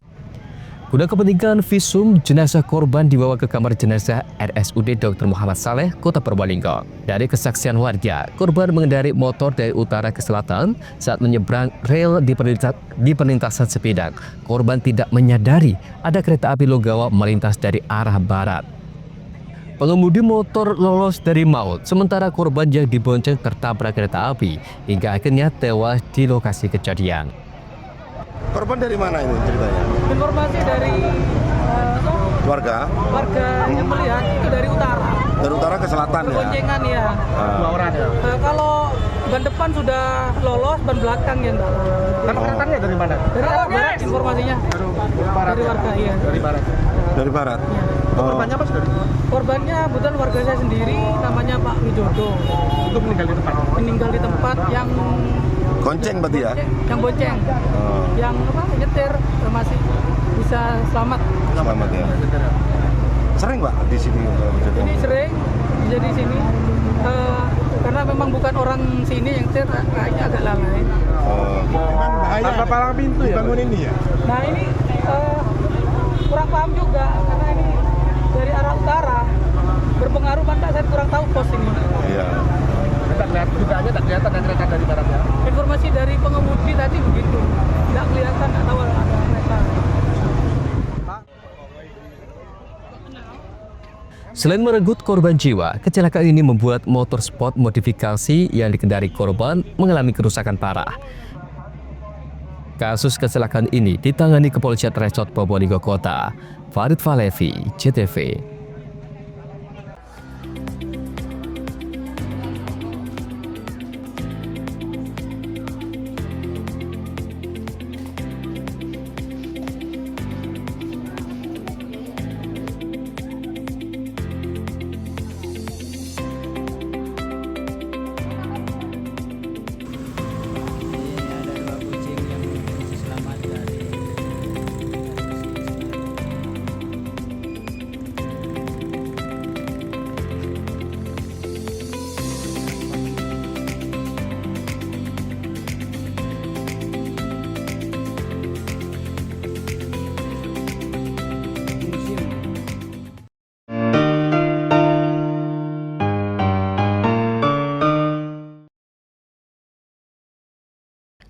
Guna kepentingan visum, jenazah korban dibawa ke kamar jenazah RSUD Dr. Muhammad Saleh, Kota Probolinggo. Dari kesaksian warga, korban mengendarai motor dari utara ke selatan saat menyeberang rel di perlintasan sepidang. Korban tidak menyadari ada kereta api Logawa melintas dari arah barat. Pengemudi motor lolos dari maut, sementara korban yang dibonceng tertabrak kereta api hingga akhirnya tewas di lokasi kejadian. Korban dari mana ini ceritanya? Informasi dari warga yang melihat itu dari utara. Dari utara ke selatan ya? Boncengan ya. Dua orang ya. Kalau ban depan sudah lolos, ban belakang yang enggak. Kan keretanya dari mana? Dari arah barat informasinya. Dari warga iya. Dari barat. Dari barat. Ya. Korbannya apa sudah? Korbannya kebetulan warga saya sendiri, namanya Pak Widodo. Itu meninggal di tempat? Meninggal di tempat yang gonceng berarti ya? Yang bonceng. Yang nyetir masih bisa selamat. Selamat ya. Sering Pak di sini? Ini sering jadi sini karena memang bukan orang sini yang nyetir, kayaknya agak lalai. Bahaya. Tanpa palang pintu ya? Bangun ini ya? Nah ini kurang paham juga karena ini dari arah utara berpengaruh, Pak, saya kurang tahu pos ini. Iya. Tak kelihatan ada kereta dari barat ya? Informasi dari pengemudi tadi begitu, tidak kelihatan atau ada kereta. Selain merenggut korban jiwa, kecelakaan ini membuat motor sport modifikasi yang dikendari korban mengalami kerusakan parah. Kasus kecelakaan ini ditangani Kepolisian Resort Probolinggo Kota. Farid Falevi, JTV.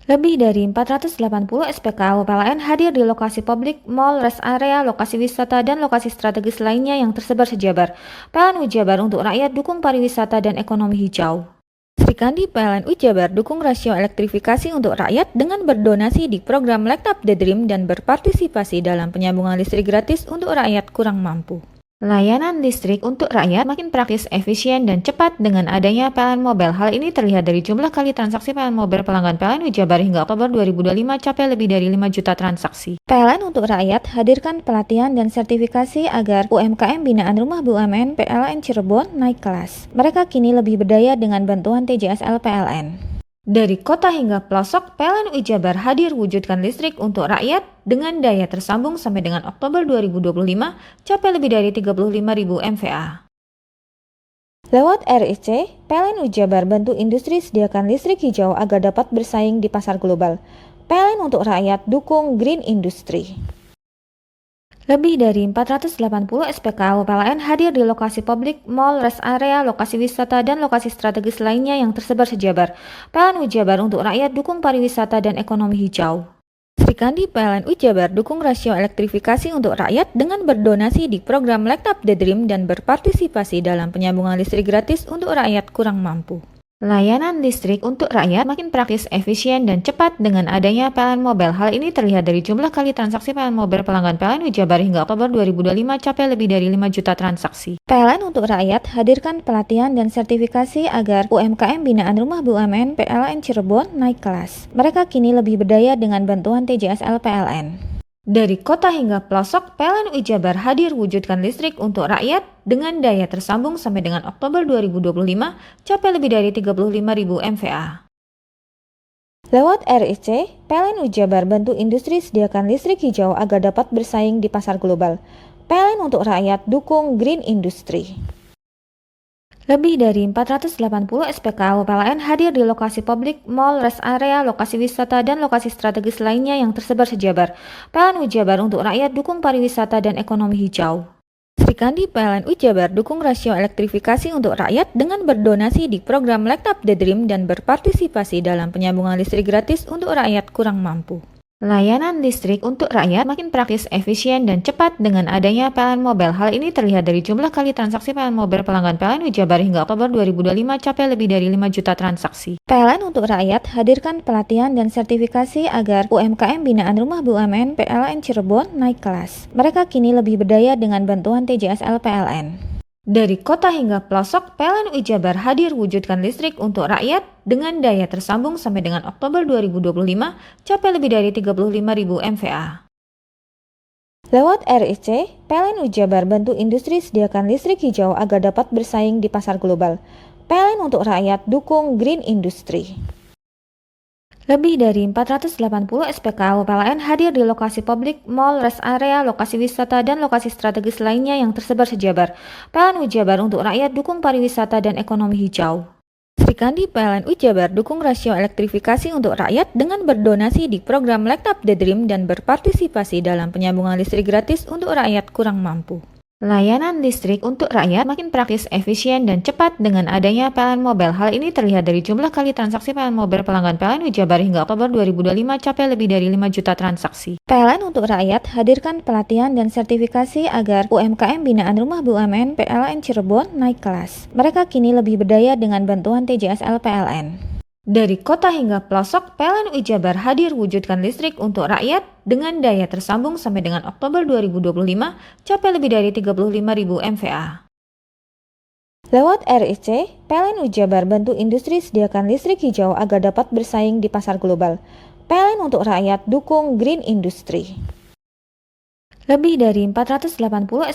Lebih dari 480 SPKU PLN hadir di lokasi publik, mal, rest area, lokasi wisata, dan lokasi strategis lainnya yang tersebar sejabar. PLN Ujabar untuk rakyat dukung pariwisata dan ekonomi hijau. Sri Kandi PLN Ujabar dukung rasio elektrifikasi untuk rakyat dengan berdonasi di program Light Up the Dream dan berpartisipasi dalam penyambungan listrik gratis untuk rakyat kurang mampu. Layanan listrik untuk rakyat makin praktis, efisien, dan cepat dengan adanya PLN Mobile. Hal ini terlihat dari jumlah kali transaksi PLN Mobile pelanggan PLN Ujabar hingga Oktober 2025 capai lebih dari 5 juta transaksi. PLN untuk rakyat hadirkan pelatihan dan sertifikasi agar UMKM binaan Rumah BUMN PLN Cirebon naik kelas. Mereka kini lebih berdaya dengan bantuan TJSL PLN. Dari kota hingga pelosok, PLN Ujabar hadir wujudkan listrik untuk rakyat dengan daya tersambung sampai dengan Oktober 2025 capai lebih dari 35.000 MVA. Lewat RIC, PLN Ujabar bantu industri sediakan listrik hijau agar dapat bersaing di pasar global. PLN untuk rakyat dukung Green Industry. Lebih dari 480 SPKU PLN hadir di lokasi publik, mal, rest area, lokasi wisata, dan lokasi strategis lainnya yang tersebar sejabar. PLN Ujabar untuk rakyat dukung pariwisata dan ekonomi hijau. Sri Kandi PLN Ujabar dukung rasio elektrifikasi untuk rakyat dengan berdonasi di program Light Up the Dream dan berpartisipasi dalam penyambungan listrik gratis untuk rakyat kurang mampu. Layanan listrik untuk rakyat makin praktis, efisien, dan cepat dengan adanya PLN Mobile. Hal ini terlihat dari jumlah kali transaksi PLN Mobile pelanggan PLN Ujabar hingga Oktober 2025 capai lebih dari 5 juta transaksi. PLN untuk rakyat hadirkan pelatihan dan sertifikasi agar UMKM binaan Rumah BUMN PLN Cirebon naik kelas. Mereka kini lebih berdaya dengan bantuan TJSL PLN. Dari kota hingga pelosok, PLN Ujabar hadir wujudkan listrik untuk rakyat dengan daya tersambung sampai dengan Oktober 2025 capai lebih dari 35.000 MVA. Lewat RIC, PLN Ujabar bantu industri sediakan listrik hijau agar dapat bersaing di pasar global. PLN untuk rakyat dukung Green Industry. Lebih dari 480 SPKU PLN hadir di lokasi publik, mal, rest area, lokasi wisata, dan lokasi strategis lainnya yang tersebar sejabar. PLN Ujabar untuk rakyat dukung pariwisata dan ekonomi hijau. Sri Kandi PLN Ujabar dukung rasio elektrifikasi untuk rakyat dengan berdonasi di program Light Up the Dream dan berpartisipasi dalam penyambungan listrik gratis untuk rakyat kurang mampu. Layanan listrik untuk rakyat makin praktis, efisien, dan cepat dengan adanya PLN Mobile. Hal ini terlihat dari jumlah kali transaksi PLN Mobile pelanggan PLN Ujabar hingga Oktober 2025 capai lebih dari 5 juta transaksi. PLN untuk rakyat hadirkan pelatihan dan sertifikasi agar UMKM binaan Rumah BUMN PLN Cirebon naik kelas. Mereka kini lebih berdaya dengan bantuan TJSL PLN. Dari kota hingga pelosok, PLN Ujabar hadir wujudkan listrik untuk rakyat dengan daya tersambung sampai dengan Oktober 2025 capai lebih dari 35.000 MVA. Lewat RIC, PLN Ujabar bantu industri sediakan listrik hijau agar dapat bersaing di pasar global. PLN untuk rakyat dukung Green Industry. Lebih dari 480 SPKU PLN hadir di lokasi publik, mal, rest area, lokasi wisata, dan lokasi strategis lainnya yang tersebar sejabar. PLN Ujabar untuk rakyat dukung pariwisata dan ekonomi hijau. Sri Kandi PLN Ujabar dukung rasio elektrifikasi untuk rakyat dengan berdonasi di program Light Up the Dream dan berpartisipasi dalam penyambungan listrik gratis untuk rakyat kurang mampu. Layanan listrik untuk rakyat makin praktis, efisien, dan cepat dengan adanya PLN Mobile. Hal ini terlihat dari jumlah kali transaksi PLN Mobile pelanggan PLN Ujabar hingga Oktober 2025 capai lebih dari 5 juta transaksi. PLN untuk rakyat hadirkan pelatihan dan sertifikasi agar UMKM binaan Rumah BUMN PLN Cirebon naik kelas. Mereka kini lebih berdaya dengan bantuan TJSL PLN. Dari kota hingga pelosok, PLN Ujabar hadir wujudkan listrik untuk rakyat dengan daya tersambung sampai dengan Oktober 2025 capai lebih dari 35.000 MVA. Lewat RIC, PLN Ujabar bantu industri sediakan listrik hijau agar dapat bersaing di pasar global. PLN untuk rakyat dukung Green Industry. Lebih dari 480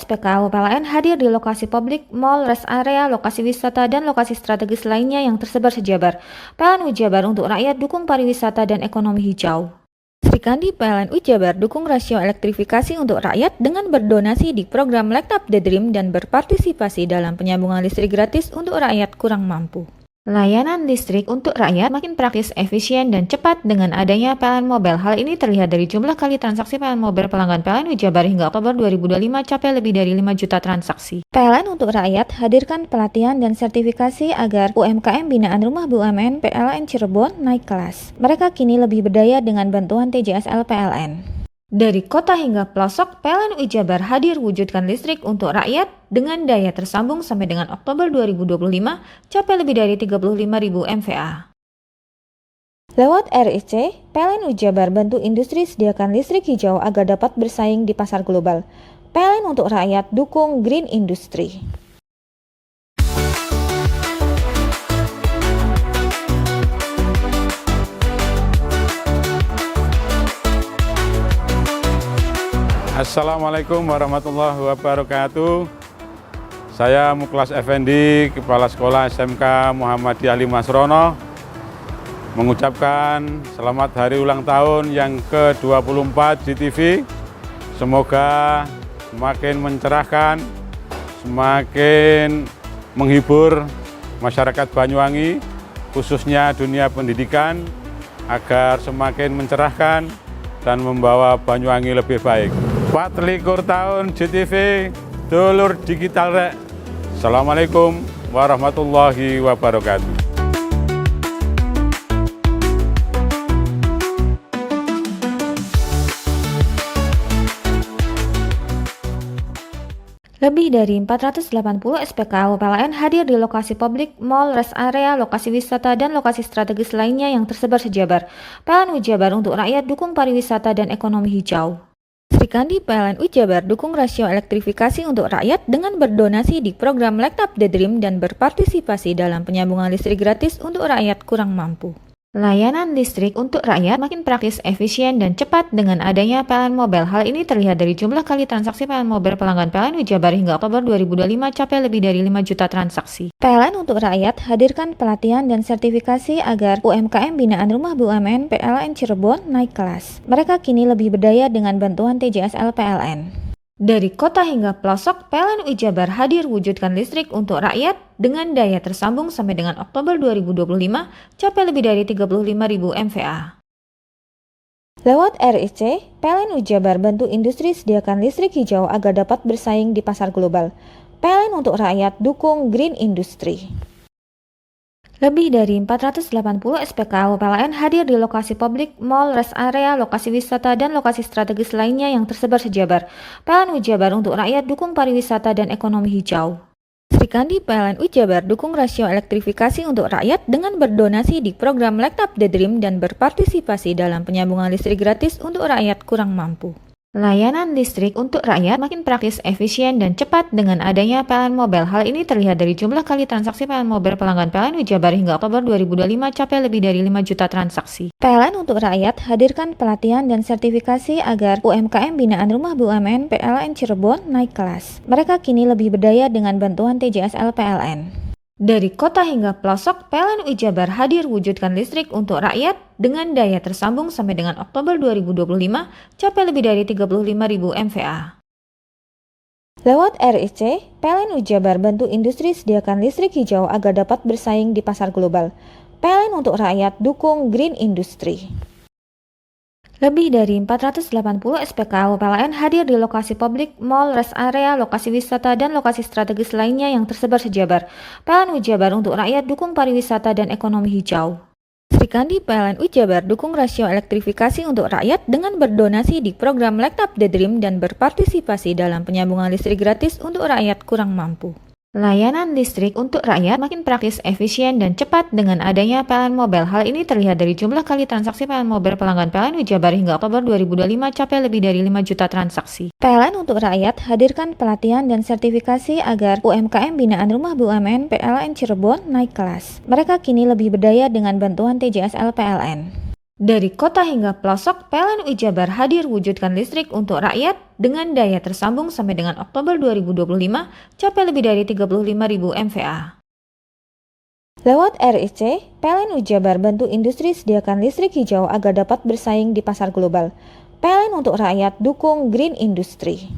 SPKU PLN hadir di lokasi publik, mal, rest area, lokasi wisata, dan lokasi strategis lainnya yang tersebar sejabar. PLN Ujabar untuk rakyat dukung pariwisata dan ekonomi hijau. Sri Kandi PLN Ujabar dukung rasio elektrifikasi untuk rakyat dengan berdonasi di program Light Up the Dream dan berpartisipasi dalam penyambungan listrik gratis untuk rakyat kurang mampu. Layanan listrik untuk rakyat makin praktis, efisien, dan cepat dengan adanya PLN Mobile. Hal ini terlihat dari jumlah kali transaksi PLN Mobile pelanggan PLN Wijabar hingga Oktober 2025 capai lebih dari 5 juta transaksi. PLN untuk rakyat hadirkan pelatihan dan sertifikasi agar UMKM binaan Rumah BUMN PLN Cirebon naik kelas. Mereka kini lebih berdaya dengan bantuan TJSL PLN. Dari kota hingga pelosok, PLN Wijabar hadir wujudkan listrik untuk rakyat dengan daya tersambung sampai dengan Oktober 2025 capai lebih dari 35.000 MVA. Lewat RIC, PLN Wijabar bantu industri sediakan listrik hijau agar dapat bersaing di pasar global. PLN untuk rakyat dukung Green Industry. Assalamualaikum warahmatullahi wabarakatuh. Saya Muklas Effendi, Kepala Sekolah SMK Muhammadiyah 5 Srono, mengucapkan selamat hari ulang tahun yang ke-24 GTV. Semoga semakin mencerahkan, semakin menghibur masyarakat Banyuwangi, khususnya dunia pendidikan, agar semakin mencerahkan dan membawa Banyuwangi lebih baik. 24 tahun GTV, dulur digital rek. Assalamualaikum warahmatullahi wabarakatuh. Lebih dari 480 SPKU PLN hadir di lokasi publik, mall, rest area, lokasi wisata, dan lokasi strategis lainnya yang tersebar sejabar. PLN Wijabar untuk rakyat dukung pariwisata dan ekonomi hijau. Sri Kandi PLN Wijabar dukung rasio elektrifikasi untuk rakyat dengan berdonasi di program Light Up the Dream dan berpartisipasi dalam penyambungan listrik gratis untuk rakyat kurang mampu. Layanan listrik untuk rakyat makin praktis, efisien, dan cepat dengan adanya PLN Mobile. Hal ini terlihat dari jumlah kali transaksi PLN Mobile pelanggan PLN Wijabar hingga Oktober 2025 capai lebih dari 5 juta transaksi. PLN untuk rakyat hadirkan pelatihan dan sertifikasi agar UMKM binaan Rumah BUMN PLN Cirebon naik kelas. Mereka kini lebih berdaya dengan bantuan TJSL PLN. Dari kota hingga pelosok, PLN Wijabar hadir wujudkan listrik untuk rakyat dengan daya tersambung sampai dengan Oktober 2025 capai lebih dari 35.000 MVA. Lewat RIC, PLN Wijabar bantu industri sediakan listrik hijau agar dapat bersaing di pasar global. PLN untuk rakyat dukung Green Industry. Lebih dari 480 SPKU PLN hadir di lokasi publik, mall, rest area, lokasi wisata, dan lokasi strategis lainnya yang tersebar sejabar. PLN Wijabar untuk rakyat dukung pariwisata dan ekonomi hijau. Sri Kandi PLN Wijabar dukung rasio elektrifikasi untuk rakyat dengan berdonasi di program Light Up the Dream dan berpartisipasi dalam penyambungan listrik gratis untuk rakyat kurang mampu. Layanan listrik untuk rakyat makin praktis, efisien, dan cepat dengan adanya PLN Mobile. Hal ini terlihat dari jumlah kali transaksi PLN Mobile pelanggan PLN Wijabar hingga Oktober 2025 capai lebih dari 5 juta transaksi. PLN untuk rakyat hadirkan pelatihan dan sertifikasi agar UMKM binaan Rumah BUMN PLN Cirebon naik kelas. Mereka kini lebih berdaya dengan bantuan TJSL PLN. Dari kota hingga pelosok, PLN Wijabar hadir wujudkan listrik untuk rakyat dengan daya tersambung sampai dengan Oktober 2025 capai lebih dari 35.000 MVA. Lewat RIC, PLN Wijabar bantu industri sediakan listrik hijau agar dapat bersaing di pasar global. PLN untuk rakyat dukung Green Industry. Lebih dari 480 SPKU PLN hadir di lokasi publik, mall, rest area, lokasi wisata, dan lokasi strategis lainnya yang tersebar sejabar. PLN Wijabar untuk rakyat dukung pariwisata dan ekonomi hijau. Sri Kandi PLN Wijabar dukung rasio elektrifikasi untuk rakyat dengan berdonasi di program Light Up the Dream dan berpartisipasi dalam penyambungan listrik gratis untuk rakyat kurang mampu. Layanan listrik untuk rakyat makin praktis, efisien, dan cepat dengan adanya PLN Mobile. Hal ini terlihat dari jumlah kali transaksi PLN Mobile pelanggan PLN Wijabar hingga Oktober 2025 capai lebih dari 5 juta transaksi. PLN untuk rakyat hadirkan pelatihan dan sertifikasi agar UMKM binaan Rumah BUMN PLN Cirebon naik kelas. Mereka kini lebih berdaya dengan bantuan TJSL PLN. Dari kota hingga pelosok, PLN Wijabar hadir wujudkan listrik untuk rakyat dengan daya tersambung sampai dengan Oktober 2025 capai lebih dari 35.000 MVA. Lewat RIC, PLN Wijabar bantu industri sediakan listrik hijau agar dapat bersaing di pasar global. PLN untuk rakyat dukung Green Industry.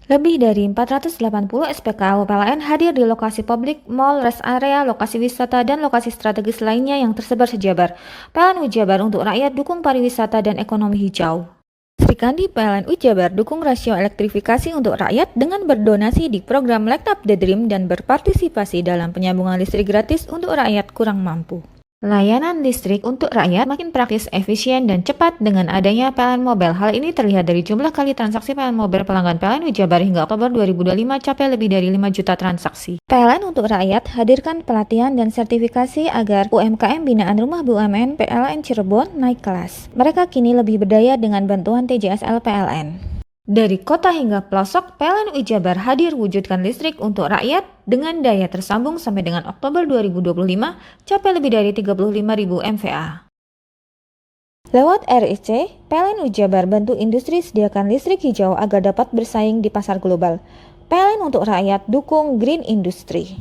Lebih dari 480 SPKU PLN hadir di lokasi publik, mall, rest area, lokasi wisata, dan lokasi strategis lainnya yang tersebar sejabar. PLN Jabar untuk rakyat dukung pariwisata dan ekonomi hijau. Sri Kandi PLN Jabar dukung rasio elektrifikasi untuk rakyat dengan berdonasi di program Light Up the Dream dan berpartisipasi dalam penyambungan listrik gratis untuk rakyat kurang mampu. Layanan listrik untuk rakyat makin praktis, efisien, dan cepat dengan adanya PLN Mobile. Hal ini terlihat dari jumlah kali transaksi PLN Mobile pelanggan PLN Jabar hingga Oktober 2025 capai lebih dari 5 juta transaksi. PLN untuk rakyat hadirkan pelatihan dan sertifikasi agar UMKM binaan Rumah BUMN PLN Cirebon naik kelas. Mereka kini lebih berdaya dengan bantuan TJSL PLN. Dari kota hingga pelosok, PLN Jabar hadir wujudkan listrik untuk rakyat dengan daya tersambung sampai dengan Oktober 2025 capai lebih dari 35.000 MVA. Lewat RIC, PLN Jabar bantu industri sediakan listrik hijau agar dapat bersaing di pasar global. PLN untuk rakyat dukung Green Industry.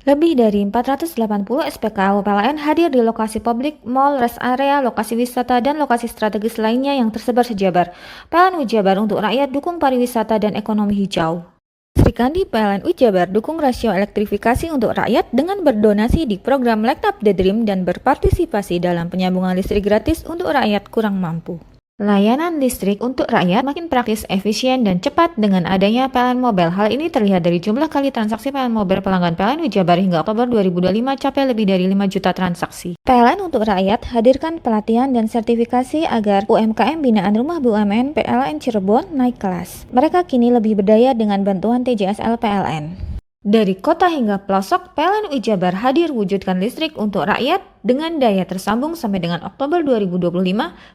Lebih dari 480 SPKU PLN hadir di lokasi publik, mall, rest area, lokasi wisata, dan lokasi strategis lainnya yang tersebar sejabar. PLN Jabar untuk rakyat dukung pariwisata dan ekonomi hijau. Sri Kandi PLN Jabar dukung rasio elektrifikasi untuk rakyat dengan berdonasi di program Light Up the Dream dan berpartisipasi dalam penyambungan listrik gratis untuk rakyat kurang mampu. Layanan listrik untuk rakyat makin praktis, efisien, dan cepat dengan adanya PLN Mobile. Hal ini terlihat dari jumlah kali transaksi PLN Mobile pelanggan PLN Jabar hingga Oktober 2025 capai lebih dari 5 juta transaksi. PLN untuk rakyat hadirkan pelatihan dan sertifikasi agar UMKM binaan Rumah BUMN PLN Cirebon naik kelas. Mereka kini lebih berdaya dengan bantuan TJSL PLN. Dari kota hingga pelosok, PLN Jabar hadir wujudkan listrik untuk rakyat dengan daya tersambung sampai dengan Oktober 2025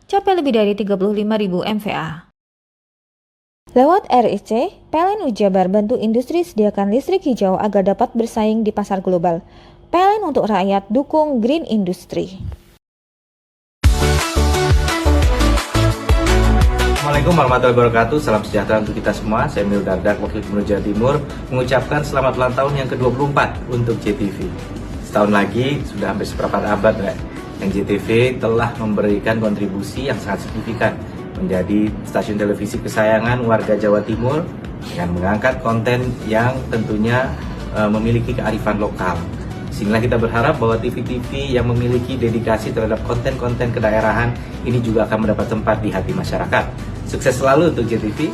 capai lebih dari 35.000 MVA. Lewat RIC, PLN Jabar bantu industri sediakan listrik hijau agar dapat bersaing di pasar global. PLN untuk rakyat dukung Green Industry. Assalamualaikum warahmatullahi wabarakatuh. Salam sejahtera untuk kita semua. Saya Emil Dardak, Wakil Gubernur Jawa Timur, mengucapkan selamat ulang tahun yang ke-24 untuk JTV. Setahun lagi, sudah hampir seperempat abad, yang JTV telah memberikan kontribusi yang sangat signifikan menjadi stasiun televisi kesayangan warga Jawa Timur yang mengangkat konten yang tentunya memiliki kearifan lokal. Sehingga kita berharap bahwa TV-TV yang memiliki dedikasi terhadap konten-konten kedaerahan ini juga akan mendapat tempat di hati masyarakat. Sukses selalu untuk JTV.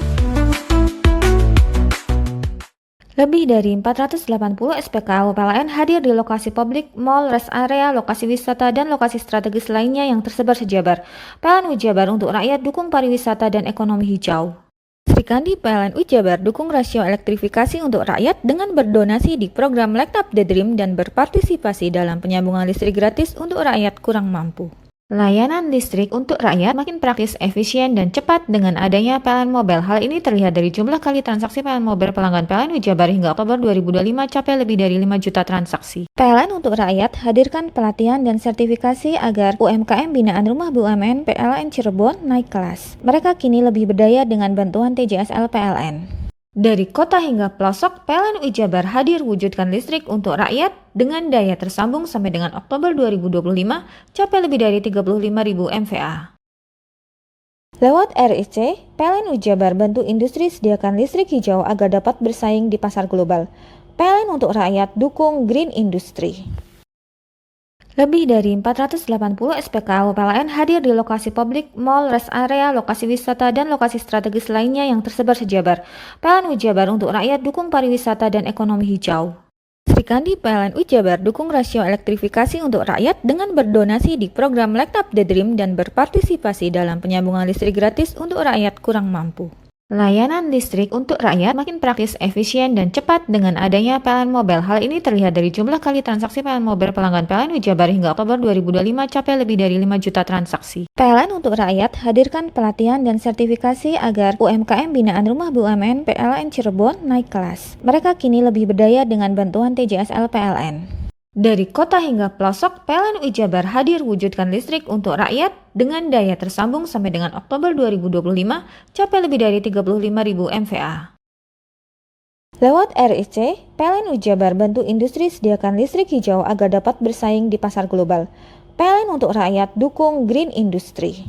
Lebih dari 480 SPKU PLN hadir di lokasi publik, mall, rest area, lokasi wisata, dan lokasi strategis lainnya yang tersebar sejabar. PLN Jabar untuk rakyat dukung pariwisata dan ekonomi hijau. Sri Kandi PLN Jabar dukung rasio elektrifikasi untuk rakyat dengan berdonasi di program Light Up the Dream dan berpartisipasi dalam penyambungan listrik gratis untuk rakyat kurang mampu. Layanan listrik untuk rakyat makin praktis, efisien, dan cepat dengan adanya PLN Mobile. Hal ini terlihat dari jumlah kali transaksi PLN Mobile pelanggan PLN Jabar hingga Oktober 2025 capai lebih dari 5 juta transaksi. PLN untuk rakyat hadirkan pelatihan dan sertifikasi agar UMKM binaan Rumah BUMN PLN Cirebon naik kelas. Mereka kini lebih berdaya dengan bantuan TJSL PLN. Dari kota hingga pelosok, PLN Jabar hadir wujudkan listrik untuk rakyat dengan daya tersambung sampai dengan Oktober 2025 capai lebih dari 35.000 MVA. Lewat RIC, PLN Jabar bantu industri sediakan listrik hijau agar dapat bersaing di pasar global. PLN untuk rakyat dukung Green Industry. Lebih dari 480 SPKU PLN hadir di lokasi publik, mall, rest area, lokasi wisata, dan lokasi strategis lainnya yang tersebar sejabar. PLN Jabar untuk rakyat dukung pariwisata dan ekonomi hijau. Sri Kandi PLN Jabar dukung rasio elektrifikasi untuk rakyat dengan berdonasi di program Light Up the Dream dan berpartisipasi dalam penyambungan listrik gratis untuk rakyat kurang mampu. Layanan listrik untuk rakyat makin praktis, efisien, dan cepat dengan adanya PLN Mobile. Hal ini terlihat dari jumlah kali transaksi PLN Mobile pelanggan PLN Jabar hingga Oktober 2025 capai lebih dari 5 juta transaksi. PLN untuk rakyat hadirkan pelatihan dan sertifikasi agar UMKM binaan Rumah BUMN PLN Cirebon naik kelas. Mereka kini lebih berdaya dengan bantuan TJSL PLN. Dari kota hingga pelosok, PLN Jabar hadir wujudkan listrik untuk rakyat dengan daya tersambung sampai dengan Oktober 2025 capai lebih dari 35.000 MVA. Lewat RIC, PLN Jabar bantu industri sediakan listrik hijau agar dapat bersaing di pasar global. PLN untuk rakyat dukung Green Industry.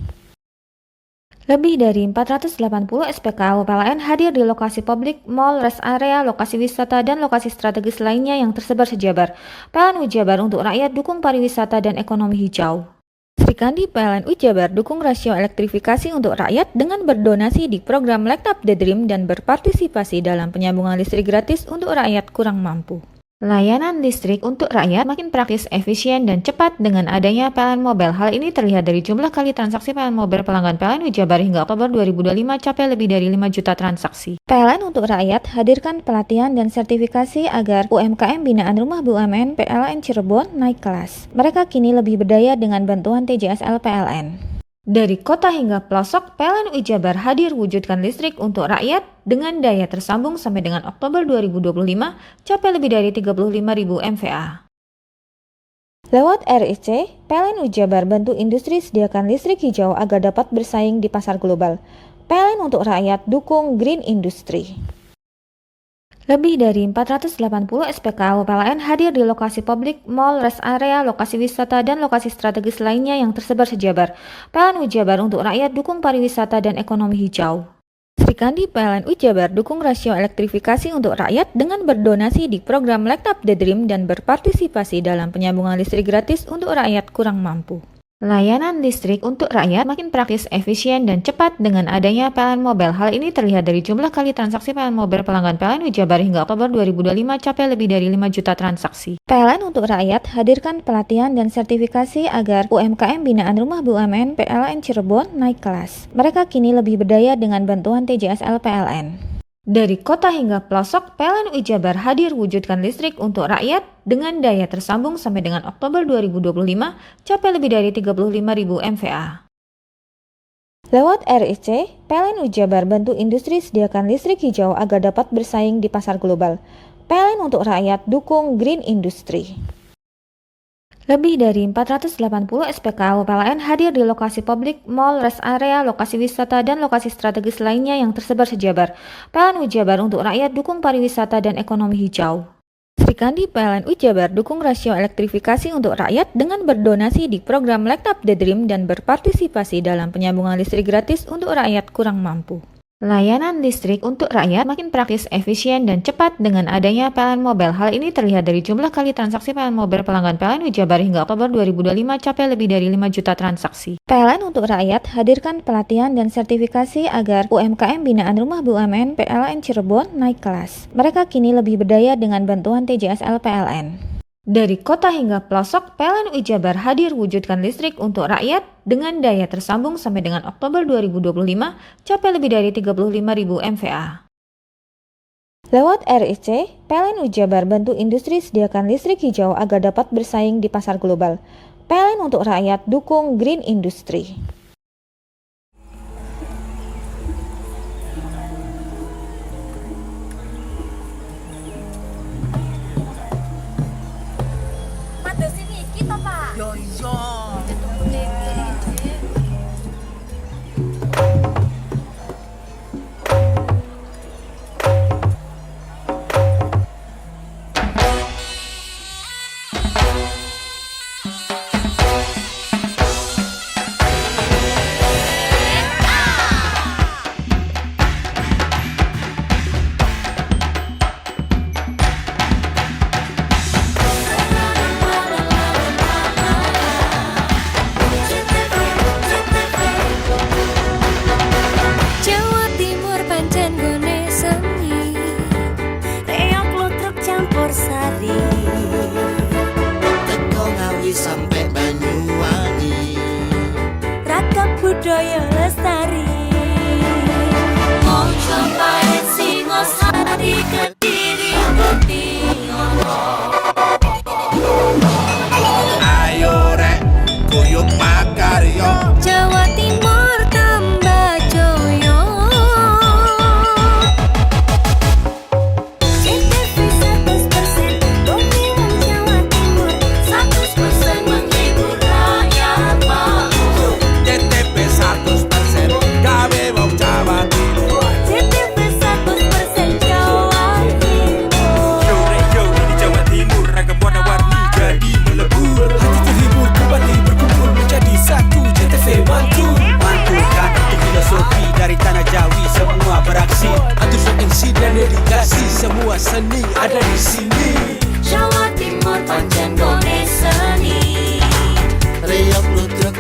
Lebih dari 480 SPKU PLN hadir di lokasi publik, mal, rest area, lokasi wisata, dan lokasi strategis lainnya yang tersebar sejabar. PLN Jabar untuk rakyat dukung pariwisata dan ekonomi hijau. Sri Kandi PLN Jabar dukung rasio elektrifikasi untuk rakyat dengan berdonasi di program Light Up the Dream dan berpartisipasi dalam penyambungan listrik gratis untuk rakyat kurang mampu. Layanan listrik untuk rakyat makin praktis, efisien, dan cepat dengan adanya PLN Mobile. Hal ini terlihat dari jumlah kali transaksi PLN Mobile pelanggan PLN Jabar hingga Oktober 2025 capai lebih dari 5 juta transaksi. PLN untuk rakyat hadirkan pelatihan dan sertifikasi agar UMKM binaan Rumah BUMN PLN Cirebon naik kelas. Mereka kini lebih berdaya dengan bantuan TJSL PLN. Dari kota hingga pelosok, PLN Jabar hadir wujudkan listrik untuk rakyat dengan daya tersambung sampai dengan Oktober 2025 capai lebih dari 35.000 MVA. Lewat RIC, PLN Jabar bantu industri sediakan listrik hijau agar dapat bersaing di pasar global. PLN untuk rakyat dukung Green Industry. Lebih dari 480 SPKU PLN hadir di lokasi publik, mal, rest area, lokasi wisata, dan lokasi strategis lainnya yang tersebar sejabar. PLN Jabar untuk rakyat dukung pariwisata dan ekonomi hijau. Sri Kandi PLN Jabar dukung rasio elektrifikasi untuk rakyat dengan berdonasi di program Light Up the Dream dan berpartisipasi dalam penyambungan listrik gratis untuk rakyat kurang mampu. Layanan listrik untuk rakyat makin praktis, efisien, dan cepat dengan adanya PLN Mobile. Hal ini terlihat dari jumlah kali transaksi PLN Mobile pelanggan PLN Jabar hingga Oktober 2025 capai lebih dari 5 juta transaksi. PLN untuk rakyat hadirkan pelatihan dan sertifikasi agar UMKM binaan Rumah BUMN PLN Cirebon naik kelas. Mereka kini lebih berdaya dengan bantuan TJSL PLN. Dari kota hingga pelosok, PLN Jabar hadir wujudkan listrik untuk rakyat dengan daya tersambung sampai dengan Oktober 2025 capai lebih dari 35.000 MVA. Lewat RIC, PLN Jabar bantu industri sediakan listrik hijau agar dapat bersaing di pasar global. PLN untuk rakyat dukung Green Industry. Lebih dari 480 SPKU PLN hadir di lokasi publik, mal, rest area, lokasi wisata, dan lokasi strategis lainnya yang tersebar sejabar. PLN Jabar untuk rakyat dukung pariwisata dan ekonomi hijau. Sri Kandi PLN Jabar dukung rasio elektrifikasi untuk rakyat dengan berdonasi di program Light Up the Dream dan berpartisipasi dalam penyambungan listrik gratis untuk rakyat kurang mampu. Layanan listrik untuk rakyat makin praktis, efisien, dan cepat dengan adanya PLN Mobile. Hal ini terlihat dari jumlah kali transaksi PLN Mobile pelanggan PLN Jabar hingga Oktober 2025 capai lebih dari 5 juta transaksi. PLN untuk rakyat hadirkan pelatihan dan sertifikasi agar UMKM binaan Rumah BUMN PLN Cirebon naik kelas. Mereka kini lebih berdaya dengan bantuan TJSL PLN. Dari kota hingga pelosok, PLN Jabar hadir wujudkan listrik untuk rakyat dengan daya tersambung sampai dengan Oktober 2025 capai lebih dari 35.000 MVA. Lewat RIC, PLN Jabar bantu industri sediakan listrik hijau agar dapat bersaing di pasar global. PLN untuk rakyat dukung Green Industry. Sampai Banyuwangi, ragam budaya lestari. Mojo Parit Singosari Kediri Butiono. Ayo rek guyub makarya Jawa Timur tambah joyo. CTV 100% Bumi Wong Jawa Timur 100% menghibur rakyat makmur. CTV 100%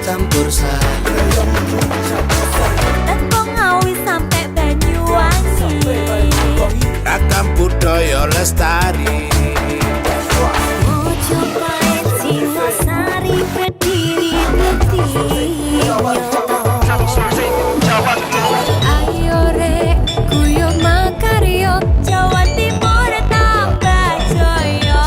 campur sari. Tepung Ngawi sampai Banyuwangi, ragam budaya lestari. Mojopahit Singosari berdiri berdiri. Ayo rek guyub makaryo, Jawa Timur tambah jaya.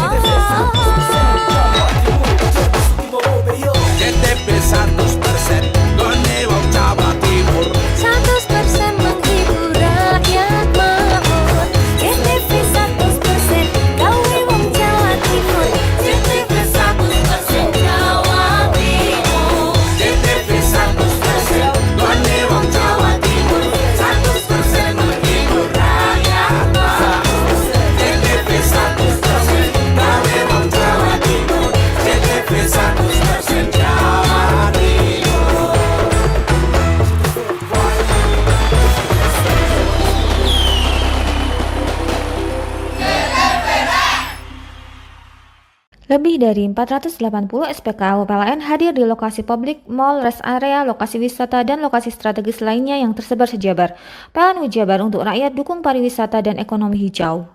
JTV 100% gone wong Jawa Timur. 100% menghibur rakyat makmur. JTV 100% gawe wong Jawa Timur. JTV 100% Jawa Timur. JTV 100% gone wong Jawa Timur. 100% menghibur rakyat makmur. JTV 100% gawe wong Jawa Timur. JTV 100% Jawa Timur. Lebih dari 480 SPKU PLN hadir di lokasi publik, mall, rest area, lokasi wisata, dan lokasi strategis lainnya yang tersebar sejabar. PLN Jabar untuk rakyat dukung pariwisata dan ekonomi hijau.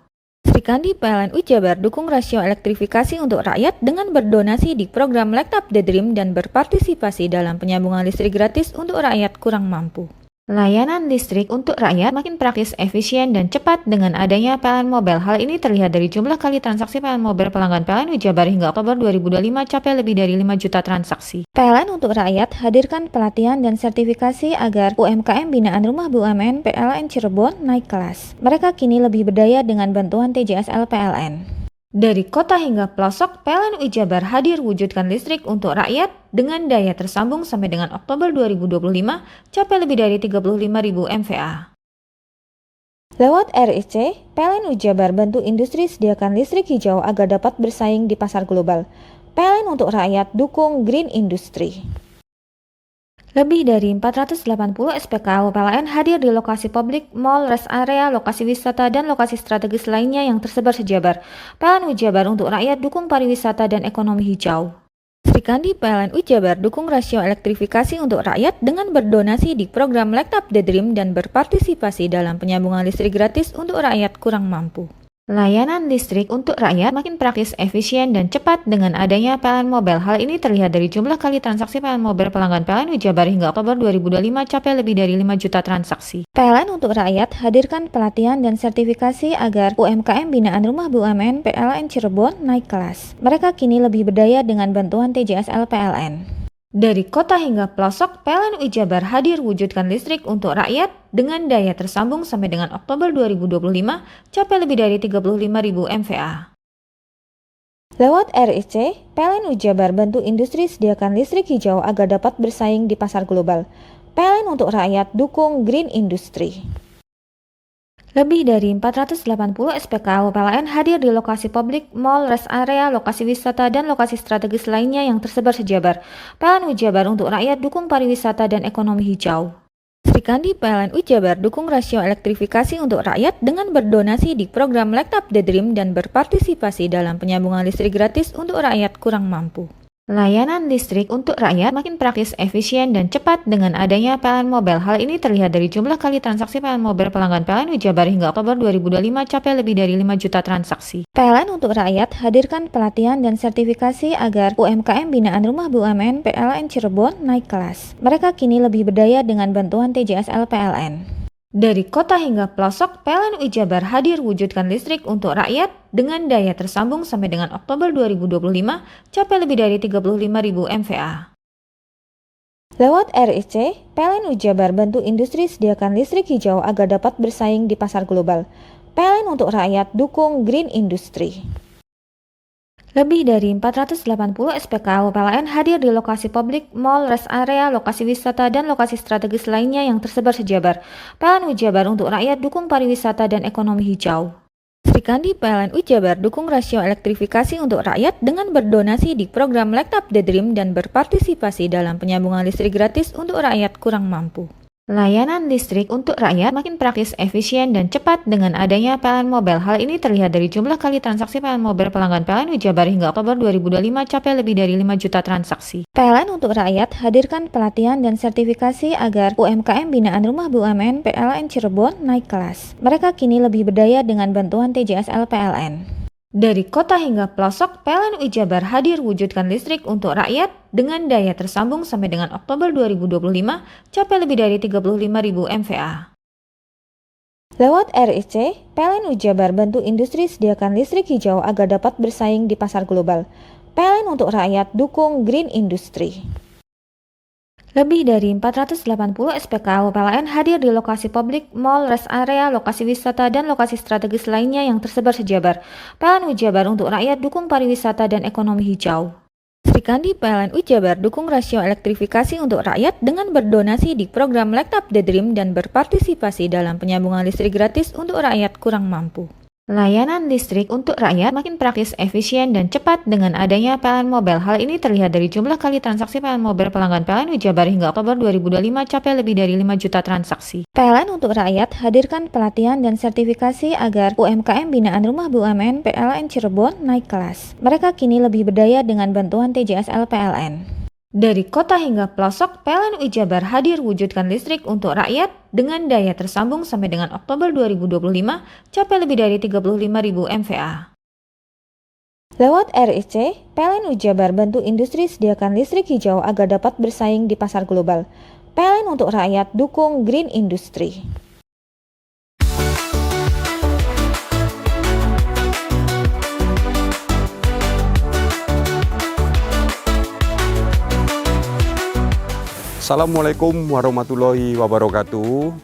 Sri Kandi PLN Jabar dukung rasio elektrifikasi untuk rakyat dengan berdonasi di program Light Up the Dream dan berpartisipasi dalam penyambungan listrik gratis untuk rakyat kurang mampu. Layanan listrik untuk rakyat makin praktis, efisien, dan cepat dengan adanya PLN Mobile. Hal ini terlihat dari jumlah kali transaksi PLN Mobile pelanggan PLN Jabar hingga Oktober 2025 capai lebih dari 5 juta transaksi. PLN untuk rakyat hadirkan pelatihan dan sertifikasi agar UMKM binaan Rumah BUMN PLN Cirebon naik kelas. Mereka kini lebih berdaya dengan bantuan TJSL PLN. Dari kota hingga pelosok, PLN Jabar hadir wujudkan listrik untuk rakyat dengan daya tersambung sampai dengan Oktober 2025 capai lebih dari 35.000 MVA. Lewat RIC, PLN Jabar bantu industri sediakan listrik hijau agar dapat bersaing di pasar global. PLN untuk rakyat dukung green industry. Lebih dari 480 SPKU PLN hadir di lokasi publik, mall, rest area, lokasi wisata, dan lokasi strategis lainnya yang tersebar sejabar. PLN Jabar untuk rakyat dukung pariwisata dan ekonomi hijau. Sri Kandi PLN Jabar dukung rasio elektrifikasi untuk rakyat dengan berdonasi di program Light Up the Dream dan berpartisipasi dalam penyambungan listrik gratis untuk rakyat kurang mampu. Layanan listrik untuk rakyat makin praktis, efisien, dan cepat dengan adanya PLN Mobile. Hal ini terlihat dari jumlah kali transaksi PLN Mobile pelanggan PLN Jabar hingga Oktober 2025 capai lebih dari 5 juta transaksi. PLN untuk rakyat hadirkan pelatihan dan sertifikasi agar UMKM binaan Rumah BUMN PLN Cirebon naik kelas. Mereka kini lebih berdaya dengan bantuan TJSL PLN. Dari kota hingga pelosok, PLN Jabar hadir wujudkan listrik untuk rakyat dengan daya tersambung sampai dengan Oktober 2025 capai lebih dari 35.000 MVA. Lewat RIC, PLN Jabar bantu industri sediakan listrik hijau agar dapat bersaing di pasar global. PLN untuk rakyat dukung green industry. Lebih dari 480 SPKU PLN hadir di lokasi publik, mall, rest area, lokasi wisata, dan lokasi strategis lainnya yang tersebar sejabar. PLN Jabar untuk rakyat dukung pariwisata dan ekonomi hijau. Sri Kandi PLN Jabar dukung rasio elektrifikasi untuk rakyat dengan berdonasi di program Light Up the Dream dan berpartisipasi dalam penyambungan listrik gratis untuk rakyat kurang mampu. Layanan listrik untuk rakyat makin praktis, efisien, dan cepat dengan adanya PLN Mobile. Hal ini terlihat dari jumlah kali transaksi PLN Mobile pelanggan PLN Jabar hingga Oktober 2025 capai lebih dari 5 juta transaksi. PLN untuk rakyat hadirkan pelatihan dan sertifikasi agar UMKM binaan Rumah BUMN PLN Cirebon naik kelas. Mereka kini lebih berdaya dengan bantuan TJSL PLN. Dari kota hingga pelosok, PLN Jabar hadir wujudkan listrik untuk rakyat dengan daya tersambung sampai dengan Oktober 2025 capai lebih dari 35.000 MVA. Lewat RIC, PLN Jabar bantu industri sediakan listrik hijau agar dapat bersaing di pasar global. PLN untuk rakyat dukung green industry. Lebih dari 480 SPKU PLN hadir di lokasi publik, mall, rest area, lokasi wisata, dan lokasi strategis lainnya yang tersebar sejabar. PLN Jabar untuk rakyat dukung pariwisata dan ekonomi hijau. Sri Kandi PLN Jabar dukung rasio elektrifikasi untuk rakyat dengan berdonasi di program Light Up the Dream dan berpartisipasi dalam penyambungan listrik gratis untuk rakyat kurang mampu. Layanan listrik untuk rakyat makin praktis, efisien, dan cepat dengan adanya PLN Mobile. Hal ini terlihat dari jumlah kali transaksi PLN Mobile pelanggan PLN Wijabar hingga Oktober 2025 capai lebih dari 5 juta transaksi. PLN untuk rakyat hadirkan pelatihan dan sertifikasi agar UMKM binaan Rumah BUMN PLN Cirebon naik kelas. Mereka kini lebih berdaya dengan bantuan TJSL PLN. Dari kota hingga pelosok, PLN Wijabar hadir wujudkan listrik untuk rakyat dengan daya tersambung sampai dengan Oktober 2025 capai lebih dari 35.000 MVA. Lewat RIC, PLN Wijabar bantu industri sediakan listrik hijau agar dapat bersaing di pasar global. PLN untuk rakyat dukung green industry. Lebih dari 480 SPKU PLN hadir di lokasi publik, mall, rest area, lokasi wisata, dan lokasi strategis lainnya yang tersebar sejabar. PLN Wijabar untuk rakyat dukung pariwisata dan ekonomi hijau. Sri Kandi PLN Wijabar dukung rasio elektrifikasi untuk rakyat dengan berdonasi di program Light Up the Dream dan berpartisipasi dalam penyambungan listrik gratis untuk rakyat kurang mampu. Layanan listrik untuk rakyat makin praktis, efisien, dan cepat dengan adanya PLN Mobile. Hal ini terlihat dari jumlah kali transaksi PLN Mobile pelanggan PLN Wijabar hingga Oktober 2025 capai lebih dari 5 juta transaksi. PLN untuk rakyat hadirkan pelatihan dan sertifikasi agar UMKM binaan Rumah BUMN PLN Cirebon naik kelas. Mereka kini lebih berdaya dengan bantuan TJSL PLN. Dari kota hingga pelosok, PLN Wijabar hadir wujudkan listrik untuk rakyat dengan daya tersambung sampai dengan Oktober 2025 capai lebih dari 35.000 MVA. Lewat RIC, PLN Wijabar bantu industri sediakan listrik hijau agar dapat bersaing di pasar global. PLN untuk rakyat dukung green industry. Assalamualaikum warahmatullahi wabarakatuh.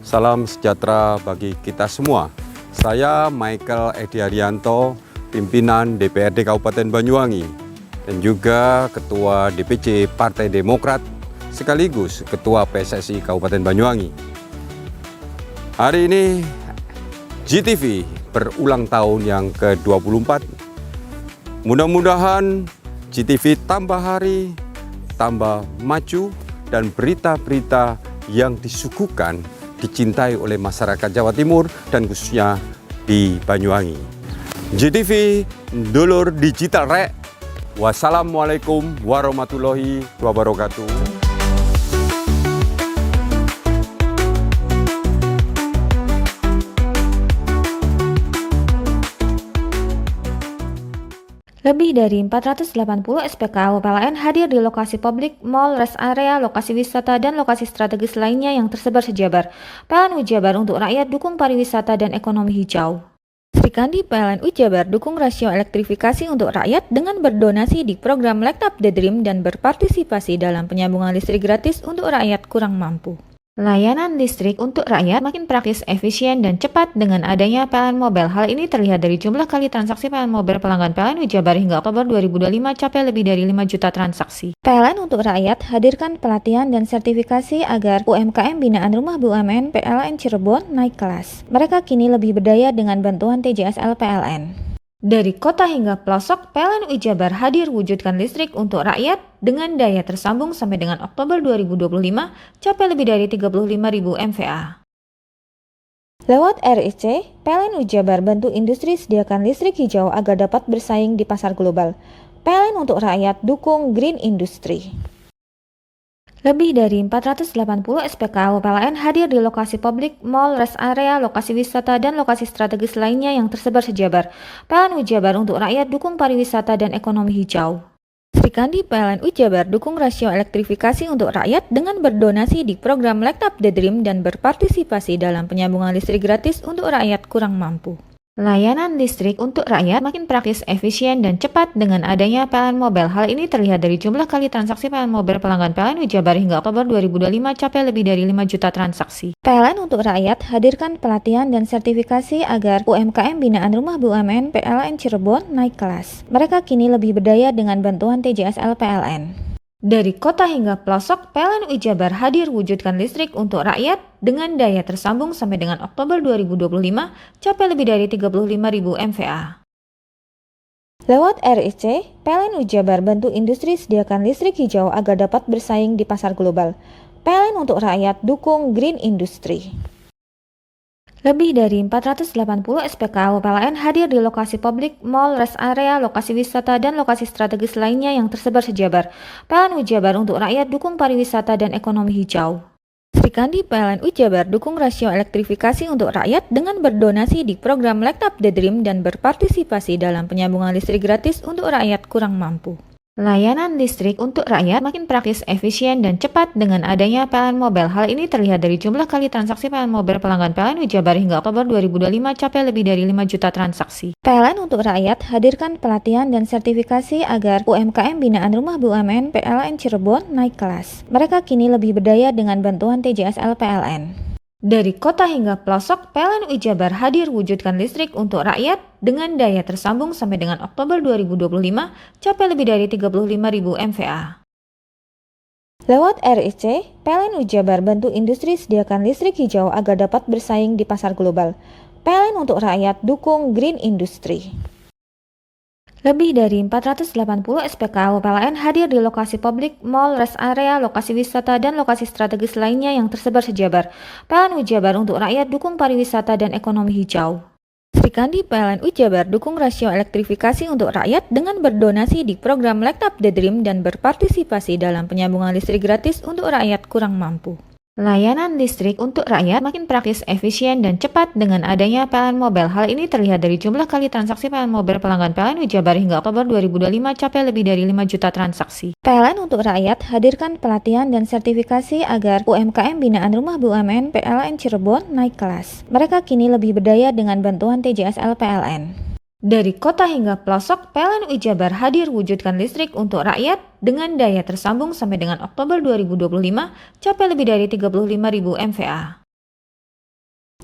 Salam sejahtera bagi kita semua. Saya Michael Edi Haryanto, pimpinan DPRD Kabupaten Banyuwangi dan juga Ketua DPC Partai Demokrat sekaligus Ketua PSSI Kabupaten Banyuwangi. Hari ini GTV berulang tahun yang ke-24. Mudah-mudahan GTV tambah hari, tambah maju, dan berita-berita yang disuguhkan dicintai oleh masyarakat Jawa Timur dan khususnya di Banyuwangi. GTV dulur digital rek. Wassalamualaikum warahmatullahi wabarakatuh. Lebih dari 480 SPKU PLN hadir di lokasi publik, mall, rest area, lokasi wisata, dan lokasi strategis lainnya yang tersebar sejabar. PLN Wijabar untuk rakyat dukung pariwisata dan ekonomi hijau. Sri Kandi PLN Wijabar dukung rasio elektrifikasi untuk rakyat dengan berdonasi di program Light Up the Dream dan berpartisipasi dalam penyambungan listrik gratis untuk rakyat kurang mampu. Layanan listrik untuk rakyat makin praktis, efisien, dan cepat dengan adanya PLN Mobile. Hal ini terlihat dari jumlah kali transaksi PLN Mobile pelanggan PLN Wijabar hingga Oktober 2025 capai lebih dari 5 juta transaksi. PLN untuk rakyat hadirkan pelatihan dan sertifikasi agar UMKM binaan Rumah BUMN PLN Cirebon naik kelas. Mereka kini lebih berdaya dengan bantuan TJSL PLN. Dari kota hingga pelosok, PLN Wijabar hadir wujudkan listrik untuk rakyat dengan daya tersambung sampai dengan Oktober 2025 capai lebih dari 35.000 MVA. Lewat RIC, PLN Wijabar bantu industri sediakan listrik hijau agar dapat bersaing di pasar global. PLN untuk rakyat dukung green industry. Lebih dari 480 SPKU PLN hadir di lokasi publik, mall, rest area, lokasi wisata, dan lokasi strategis lainnya yang tersebar sejabar. PLN Wijabar untuk rakyat dukung pariwisata dan ekonomi hijau. Sri Kandi PLN Wijabar dukung rasio elektrifikasi untuk rakyat dengan berdonasi di program Light Up the Dream dan berpartisipasi dalam penyambungan listrik gratis untuk rakyat kurang mampu. Layanan listrik untuk rakyat makin praktis, efisien, dan cepat dengan adanya PLN Mobile. Hal ini terlihat dari jumlah kali transaksi PLN Mobile pelanggan PLN Wijabar hingga Oktober 2025 capai lebih dari 5 juta transaksi. PLN untuk rakyat hadirkan pelatihan dan sertifikasi agar UMKM binaan Rumah BUMN PLN Cirebon naik kelas. Mereka kini lebih berdaya dengan bantuan TJSL PLN. Dari kota hingga pelosok, PLN Wijabar hadir wujudkan listrik untuk rakyat dengan daya tersambung sampai dengan Oktober 2025 capai lebih dari 35.000 MVA. Lewat RIC, PLN Wijabar bantu industri sediakan listrik hijau agar dapat bersaing di pasar global. PLN untuk rakyat dukung green industry. Lebih dari 480 SPKU PLN hadir di lokasi publik, mall, rest area, lokasi wisata, dan lokasi strategis lainnya yang tersebar sejabar. PLN Ujabar untuk rakyat dukung pariwisata dan ekonomi hijau. Sri Kandi PLN Ujabar dukung rasio elektrifikasi untuk rakyat dengan berdonasi di program Light Up the Dream dan berpartisipasi dalam penyambungan listrik gratis untuk rakyat kurang mampu. Layanan listrik untuk rakyat makin praktis, efisien, dan cepat dengan adanya PLN Mobile. Hal ini terlihat dari jumlah kali transaksi PLN Mobile pelanggan PLN Ujabar hingga Oktober 2025 capai lebih dari 5 juta transaksi. PLN untuk rakyat hadirkan pelatihan dan sertifikasi agar UMKM binaan Rumah BUMN PLN Cirebon naik kelas. Mereka kini lebih berdaya dengan bantuan TJSL PLN. Dari kota hingga pelosok, PLN Ujabar hadir wujudkan listrik untuk rakyat dengan daya tersambung sampai dengan Oktober 2025 capai lebih dari 35.000 MVA. Lewat RIC, PLN Ujabar bantu industri sediakan listrik hijau agar dapat bersaing di pasar global. PLN untuk rakyat dukung green industry. Lebih dari 480 SPKU PLN hadir di lokasi publik, mall, rest area, lokasi wisata, dan lokasi strategis lainnya yang tersebar sejabar. PLN Ujabar untuk rakyat dukung pariwisata dan ekonomi hijau. Sri Kandi PLN Ujabar dukung rasio elektrifikasi untuk rakyat dengan berdonasi di program Light Up the Dream dan berpartisipasi dalam penyambungan listrik gratis untuk rakyat kurang mampu. Layanan listrik untuk rakyat makin praktis, efisien, dan cepat dengan adanya PLN Mobile. Hal ini terlihat dari jumlah kali transaksi PLN Mobile pelanggan PLN Ujabar hingga Oktober 2025 capai lebih dari 5 juta transaksi. PLN untuk rakyat hadirkan pelatihan dan sertifikasi agar UMKM binaan Rumah BUMN PLN Cirebon naik kelas. Mereka kini lebih berdaya dengan bantuan TJSL PLN. Dari kota hingga pelosok, PLN Ujabar hadir wujudkan listrik untuk rakyat dengan daya tersambung sampai dengan Oktober 2025 capai lebih dari 35.000 MVA.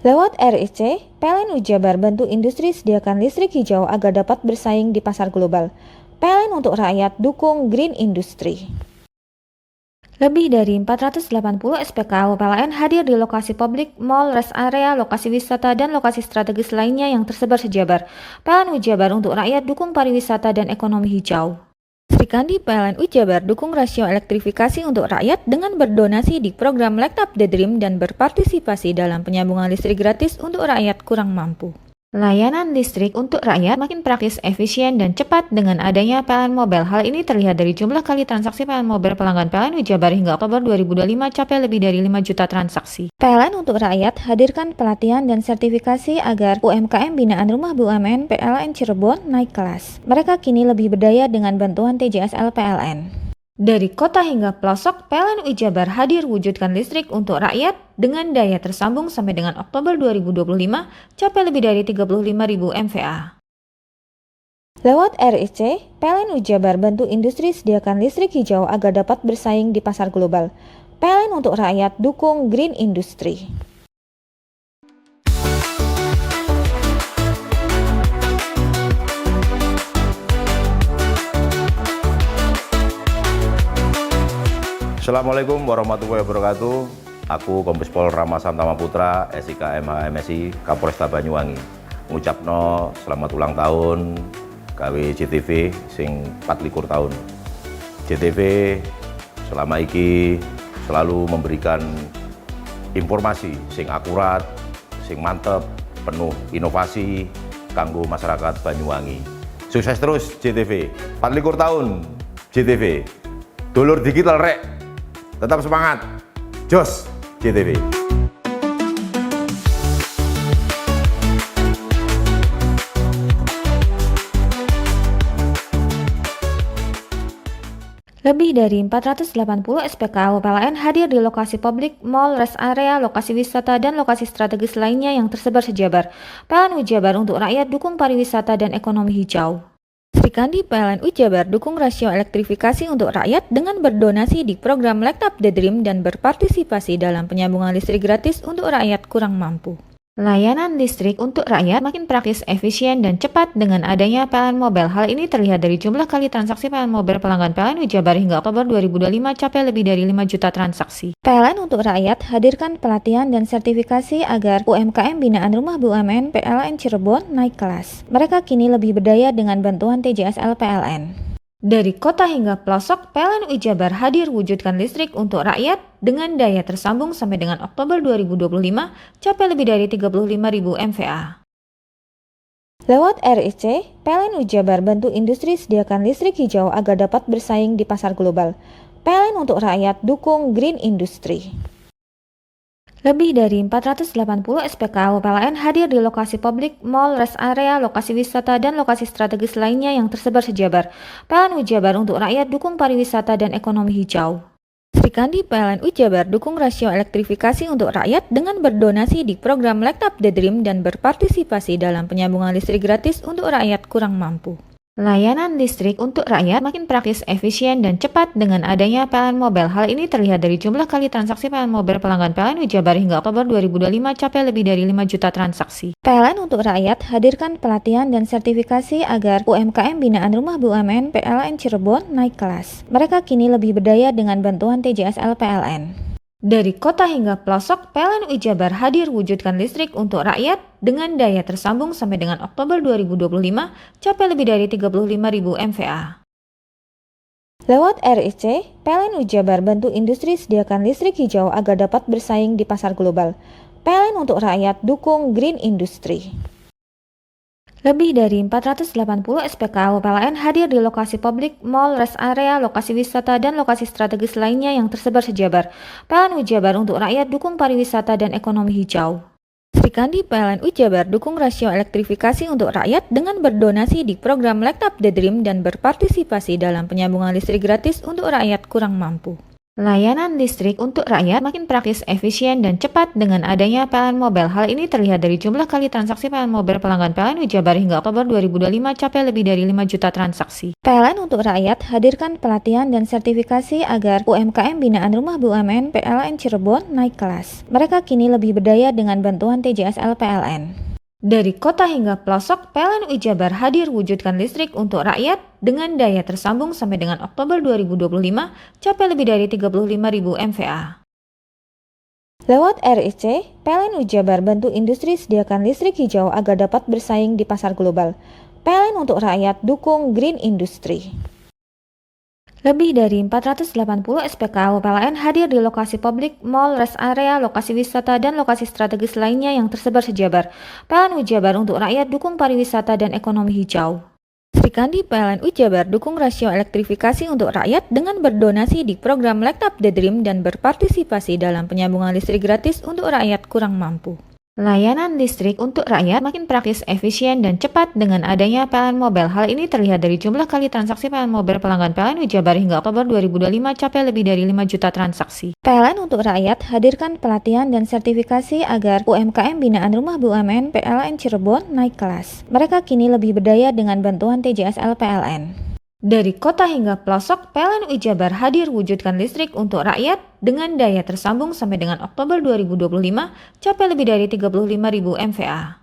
Lewat RIC, PLN Ujabar bantu industri sediakan listrik hijau agar dapat bersaing di pasar global. PLN untuk rakyat dukung green industry. Lebih dari 480 SPKU PLN hadir di lokasi publik, mall, rest area, lokasi wisata, dan lokasi strategis lainnya yang tersebar sejabar. PLN Ujabar untuk rakyat dukung pariwisata dan ekonomi hijau. Sri Kandi PLN Ujabar dukung rasio elektrifikasi untuk rakyat dengan berdonasi di program Light Up the Dream dan berpartisipasi dalam penyambungan listrik gratis untuk rakyat kurang mampu. Layanan listrik untuk rakyat makin praktis, efisien, dan cepat dengan adanya PLN Mobile. Hal ini terlihat dari jumlah kali transaksi PLN Mobile pelanggan PLN Ujabar hingga Oktober 2025 capai lebih dari 5 juta transaksi. PLN untuk rakyat hadirkan pelatihan dan sertifikasi agar UMKM binaan Rumah BUMN PLN Cirebon naik kelas. Mereka kini lebih berdaya dengan bantuan TJSL PLN. Dari kota hingga pelosok, PLN Ujabar hadir wujudkan listrik untuk rakyat dengan daya tersambung sampai dengan Oktober 2025 capai lebih dari 35.000 MVA. Lewat RIC, PLN Ujabar bantu industri sediakan listrik hijau agar dapat bersaing di pasar global. PLN untuk rakyat dukung green industry. Assalamualaikum warahmatullahi wabarakatuh. Aku Kombes Pol Rama Santama Putra, SIK MH MSI, Kapolresta Banyuwangi. Ngucapno selamat ulang tahun gawe JTV sing 24 tahun. JTV selama iki selalu memberikan informasi sing akurat, sing mantep, penuh inovasi kanggo masyarakat Banyuwangi. Sukses terus JTV. 24 tahun JTV. Dulur digital rek. Tetap semangat, jos JTV. Lebih dari 480 SPKU PLN hadir di lokasi publik, mall, rest area, lokasi wisata, dan lokasi strategis lainnya yang tersebar sejabar. PLN Ujabar untuk rakyat dukung pariwisata dan ekonomi hijau. Sri Kandi PLN Ujabar dukung rasio elektrifikasi untuk rakyat dengan berdonasi di program Light Up the Dream dan berpartisipasi dalam penyambungan listrik gratis untuk rakyat kurang mampu. Layanan listrik untuk rakyat makin praktis, efisien, dan cepat dengan adanya PLN Mobile. Hal ini terlihat dari jumlah kali transaksi PLN Mobile pelanggan PLN Ujabar hingga Oktober 2025 capai lebih dari 5 juta transaksi. PLN untuk rakyat hadirkan pelatihan dan sertifikasi agar UMKM binaan Rumah BUMN PLN Cirebon naik kelas. Mereka kini lebih berdaya dengan bantuan TJSL PLN. Dari kota hingga pelosok, PLN UI Jabar hadir wujudkan listrik untuk rakyat dengan daya tersambung sampai dengan Oktober 2025 capai lebih dari 35.000 MVA. Lewat RIC, PLN UI Jabar bantu industri sediakan listrik hijau agar dapat bersaing di pasar global. PLN untuk rakyat dukung green industry. Lebih dari 480 SPKU PLN hadir di lokasi publik, mall, rest area, lokasi wisata, dan lokasi strategis lainnya yang tersebar sejabar. PLN UI Jabar untuk rakyat dukung pariwisata dan ekonomi hijau. Sri Kandi PLN UI Jabar dukung rasio elektrifikasi untuk rakyat dengan berdonasi di program Light Up the Dream dan berpartisipasi dalam penyambungan listrik gratis untuk rakyat kurang mampu. Layanan listrik untuk rakyat makin praktis, efisien, dan cepat dengan adanya PLN Mobile. Hal ini terlihat dari jumlah kali transaksi PLN Mobile pelanggan PLN UI Jabar hingga Oktober 2025 capai lebih dari 5 juta transaksi. PLN untuk rakyat hadirkan pelatihan dan sertifikasi agar UMKM binaan Rumah BUMN PLN Cirebon naik kelas. Mereka kini lebih berdaya dengan bantuan TJSL PLN. Dari kota hingga pelosok, PLN UI Jabar hadir wujudkan listrik untuk rakyat dengan daya tersambung sampai dengan Oktober 2025 capai lebih dari 35.000 MVA. Lewat RIC, PLN UI Jabar bantu industri sediakan listrik hijau agar dapat bersaing di pasar global. PLN untuk rakyat dukung green industry. Lebih dari 480 SPKU PLN hadir di lokasi publik, mall, rest area, lokasi wisata, dan lokasi strategis lainnya yang tersebar sejabar. PLN UI Jabar untuk rakyat dukung pariwisata dan ekonomi hijau. Sri Kandi PLN UI Jabar dukung rasio elektrifikasi untuk rakyat dengan berdonasi di program Light Up the Dream dan berpartisipasi dalam penyambungan listrik gratis untuk rakyat kurang mampu. Layanan listrik untuk rakyat makin praktis, efisien, dan cepat dengan adanya PLN Mobile. Hal ini terlihat dari jumlah kali transaksi PLN Mobile pelanggan PLN UI Jabar hingga Oktober 2025 capai lebih dari 5 juta transaksi. PLN untuk rakyat hadirkan pelatihan dan sertifikasi agar UMKM binaan Rumah BUMN PLN Cirebon naik kelas. Mereka kini lebih berdaya dengan bantuan TJSL PLN. Dari kota hingga pelosok, PLN UI Jabar hadir wujudkan listrik untuk rakyat dengan daya tersambung sampai dengan Oktober 2025 capai lebih dari 35.000 MVA. Lewat RIC, PLN UI Jabar bantu industri sediakan listrik hijau agar dapat bersaing di pasar global. PLN untuk rakyat dukung green industry. Lebih dari 480 SPKU PLN hadir di lokasi publik, mall, rest area, lokasi wisata, dan lokasi strategis lainnya yang tersebar sejabar. PLN UI Jabar untuk rakyat dukung pariwisata dan ekonomi hijau. Sri Kandi PLN UI Jabar dukung rasio elektrifikasi untuk rakyat dengan berdonasi di program Light Up the Dream dan berpartisipasi dalam penyambungan listrik gratis untuk rakyat kurang mampu. Layanan listrik untuk rakyat makin praktis, efisien, dan cepat dengan adanya PLN Mobile. Hal ini terlihat dari jumlah kali transaksi PLN Mobile pelanggan PLN UI Jabar hingga Oktober 2025 capai lebih dari 5 juta transaksi. PLN untuk rakyat hadirkan pelatihan dan sertifikasi agar UMKM binaan Rumah BUMN PLN Cirebon naik kelas. Mereka kini lebih berdaya dengan bantuan TJSL PLN. Dari kota hingga pelosok, PLN UI Jabar hadir wujudkan listrik untuk rakyat dengan daya tersambung sampai dengan Oktober 2025 capai lebih dari 35.000 MVA.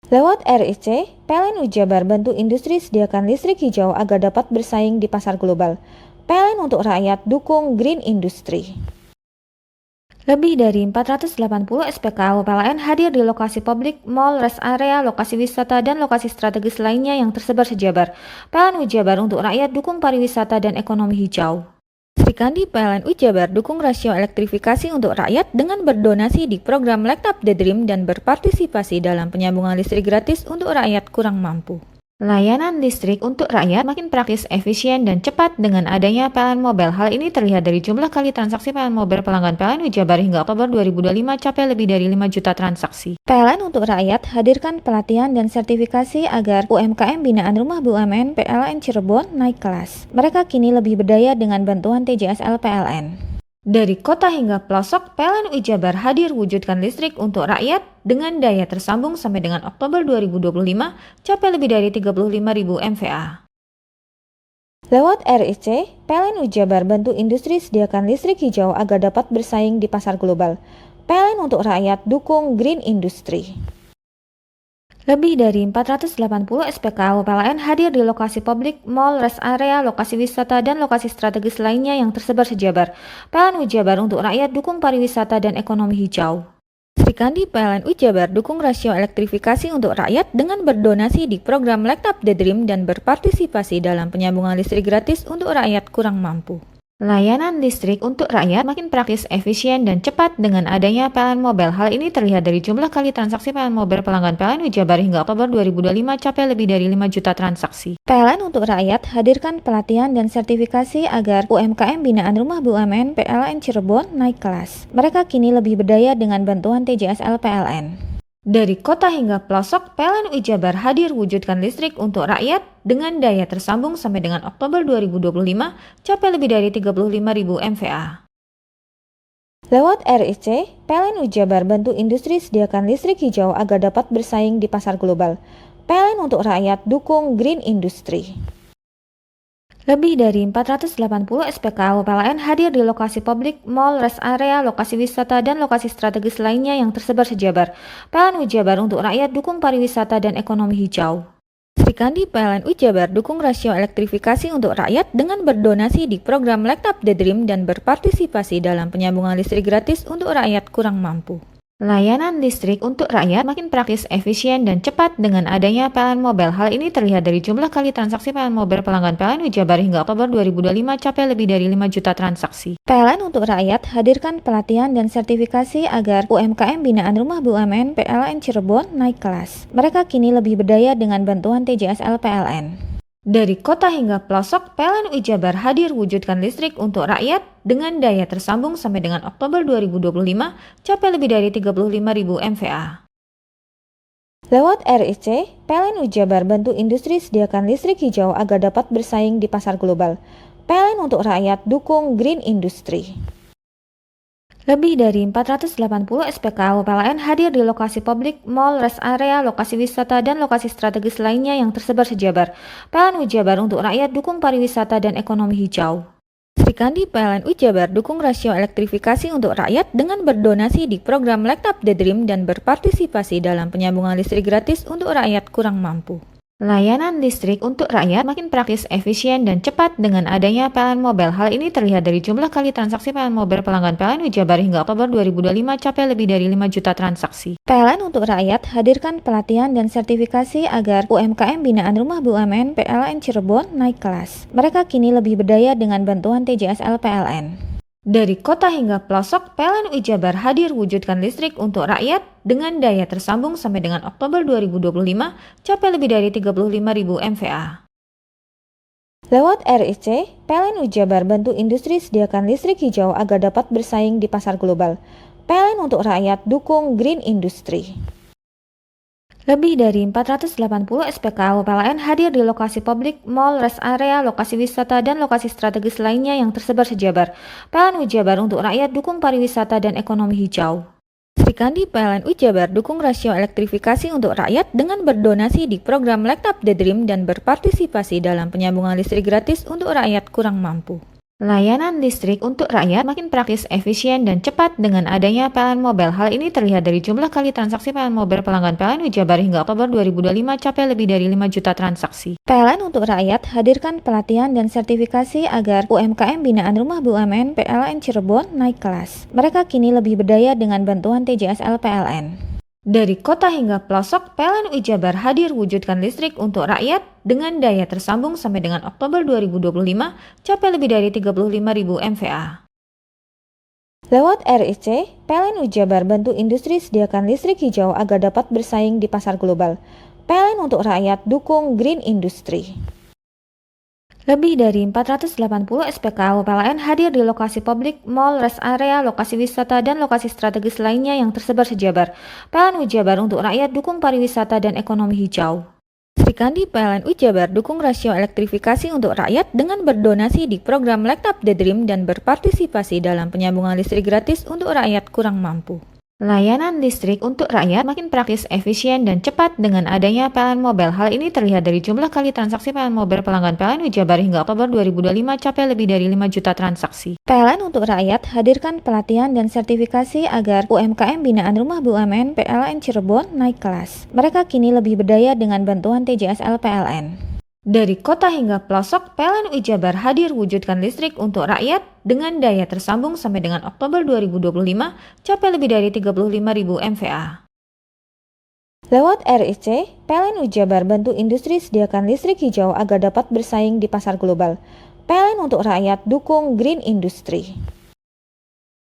Lewat RIC, PLN UI Jabar bantu industri sediakan listrik hijau agar dapat bersaing di pasar global. PLN untuk rakyat dukung green industry. Lebih dari 480 SPKU PLN hadir di lokasi publik, mall, rest area, lokasi wisata, dan lokasi strategis lainnya yang tersebar sejabar. PLN UI Jabar untuk rakyat dukung pariwisata dan ekonomi hijau. Sri Kandi PLN UI Jabar dukung rasio elektrifikasi untuk rakyat dengan berdonasi di program Light Up the Dream dan berpartisipasi dalam penyambungan listrik gratis untuk rakyat kurang mampu. Layanan listrik untuk rakyat makin praktis, efisien, dan cepat dengan adanya PLN Mobile. Hal ini terlihat dari jumlah kali transaksi PLN Mobile pelanggan PLN UI Jabar hingga Oktober 2025 capai lebih dari 5 juta transaksi. PLN untuk rakyat hadirkan pelatihan dan sertifikasi agar UMKM binaan Rumah BUMN PLN Cirebon naik kelas. Mereka kini lebih berdaya dengan bantuan TJSL PLN. Dari kota hingga pelosok, PLN UI Jabar hadir wujudkan listrik untuk rakyat dengan daya tersambung sampai dengan Oktober 2025 capai lebih dari 35.000 MVA. Lewat RIC, PLN UI Jabar bantu industri sediakan listrik hijau agar dapat bersaing di pasar global. PLN untuk rakyat dukung green industry. Lebih dari 480 SPKU PLN hadir di lokasi publik, mall, rest area, lokasi wisata, dan lokasi strategis lainnya yang tersebar sejabar. PLN UI Jabar untuk rakyat dukung pariwisata dan ekonomi hijau. Sri Kandi PLN Jabar dukung rasio elektrifikasi untuk rakyat dengan berdonasi di program Light Up the Dream dan berpartisipasi dalam penyambungan listrik gratis untuk rakyat kurang mampu. Layanan listrik untuk rakyat makin praktis, efisien, dan cepat dengan adanya PLN Mobile. Hal ini terlihat dari jumlah kali transaksi PLN Mobile pelanggan PLN Jabar hingga Oktober 2025 capai lebih dari 5 juta transaksi. PLN untuk rakyat hadirkan pelatihan dan sertifikasi agar UMKM binaan Rumah BUMN PLN Cirebon naik kelas. Mereka kini lebih berdaya dengan bantuan TJSL PLN. Dari kota hingga pelosok, PLN Jabar hadir wujudkan listrik untuk rakyat dengan daya tersambung sampai dengan Oktober 2025 capai lebih dari 35.000 MVA. Lewat RIC, PLN Jabar bantu industri sediakan listrik hijau agar dapat bersaing di pasar global. PLN untuk rakyat dukung green industry. Lebih dari 480 SPKU PLN hadir di lokasi publik, mall, rest area, lokasi wisata, dan lokasi strategis lainnya yang tersebar sejabar. PLN Jabar untuk rakyat dukung pariwisata dan ekonomi hijau. Sri Kandi PLN Jabar dukung rasio elektrifikasi untuk rakyat dengan berdonasi di program Light Up the Dream dan berpartisipasi dalam penyambungan listrik gratis untuk rakyat kurang mampu. Layanan listrik untuk rakyat makin praktis, efisien, dan cepat dengan adanya PLN Mobile. Hal ini terlihat dari jumlah kali transaksi PLN Mobile pelanggan PLN Jabar hingga Oktober 2025 capai lebih dari 5 juta transaksi. PLN untuk rakyat hadirkan pelatihan dan sertifikasi agar UMKM binaan Rumah BUMN PLN Cirebon naik kelas. Mereka kini lebih berdaya dengan bantuan TJSL PLN. Dari kota hingga pelosok, PLN Jabar hadir wujudkan listrik untuk rakyat dengan daya tersambung sampai dengan Oktober 2025 capai lebih dari 35.000 MVA. Lewat RIC, PLN Jabar bantu industri sediakan listrik hijau agar dapat bersaing di pasar global. PLN untuk rakyat dukung green industry. Lebih dari 480 SPKU PLN hadir di lokasi publik, mall, rest area, lokasi wisata, dan lokasi strategis lainnya yang tersebar sejabar. PLN Jabar untuk rakyat dukung pariwisata dan ekonomi hijau. Sri Kandi PLN Jabar dukung rasio elektrifikasi untuk rakyat dengan berdonasi di program Light Up the Dream dan berpartisipasi dalam penyambungan listrik gratis untuk rakyat kurang mampu. Layanan listrik untuk rakyat makin praktis, efisien, dan cepat dengan adanya PLN Mobile. Hal ini terlihat dari jumlah kali transaksi PLN Mobile pelanggan PLN Jabar hingga Oktober 2025 capai lebih dari 5 juta transaksi. PLN untuk rakyat hadirkan pelatihan dan sertifikasi agar UMKM binaan Rumah BUMN PLN Cirebon naik kelas. Mereka kini lebih berdaya dengan bantuan TJSL PLN. Dari kota hingga pelosok, PLN Jabar hadir wujudkan listrik untuk rakyat dengan daya tersambung sampai dengan Oktober 2025 capai lebih dari 35.000 MVA. Lewat RIC, PLN Jabar bantu industri sediakan listrik hijau agar dapat bersaing di pasar global. PLN untuk rakyat dukung green industry. Lebih dari 480 SPKU PLN hadir di lokasi publik, mall, rest area, lokasi wisata, dan lokasi strategis lainnya yang tersebar sejabar. PLN Jabar untuk rakyat dukung pariwisata dan ekonomi hijau. Sri Kandi PLN Jabar dukung rasio elektrifikasi untuk rakyat dengan berdonasi di program Light Up the Dream dan berpartisipasi dalam penyambungan listrik gratis untuk rakyat kurang mampu. Layanan listrik untuk rakyat makin praktis, efisien, dan cepat dengan adanya PLN Mobile. Hal ini terlihat dari jumlah kali transaksi PLN Mobile pelanggan PLN Jabar hingga Oktober 2025 capai lebih dari 5 juta transaksi. PLN untuk rakyat hadirkan pelatihan dan sertifikasi agar UMKM binaan Rumah BUMN PLN Cirebon naik kelas. Mereka kini lebih berdaya dengan bantuan TJSL PLN. Dari kota hingga pelosok, PLN Jabar hadir wujudkan listrik untuk rakyat dengan daya tersambung sampai dengan Oktober 2025 capai lebih dari 35.000 MVA. Lewat RIC, PLN Jabar bantu industri sediakan listrik hijau agar dapat bersaing di pasar global. PLN untuk rakyat dukung green industry. Lebih dari 480 SPKU PLN hadir di lokasi publik, mall, rest area, lokasi wisata, dan lokasi strategis lainnya yang tersebar sejabar. PLN Jabar untuk rakyat dukung pariwisata dan ekonomi hijau. Sri Kandi PLN Jabar dukung rasio elektrifikasi untuk rakyat dengan berdonasi di program Light Up the Dream dan berpartisipasi dalam penyambungan listrik gratis untuk rakyat kurang mampu. Layanan listrik untuk rakyat makin praktis, efisien, dan cepat dengan adanya PLN Mobile. Hal ini terlihat dari jumlah kali transaksi PLN Mobile pelanggan PLN Jabar hingga Oktober 2025 capai lebih dari 5 juta transaksi. PLN untuk rakyat hadirkan pelatihan dan sertifikasi agar UMKM binaan Rumah BUMN PLN Cirebon naik kelas. Mereka kini lebih berdaya dengan bantuan TJSL PLN. Dari kota hingga pelosok, PLN Jabar hadir wujudkan listrik untuk rakyat dengan daya tersambung sampai dengan Oktober 2025 capai lebih dari 35.000 MVA. Lewat RIC, PLN Jabar bantu industri sediakan listrik hijau agar dapat bersaing di pasar global. PLN untuk rakyat dukung green industry.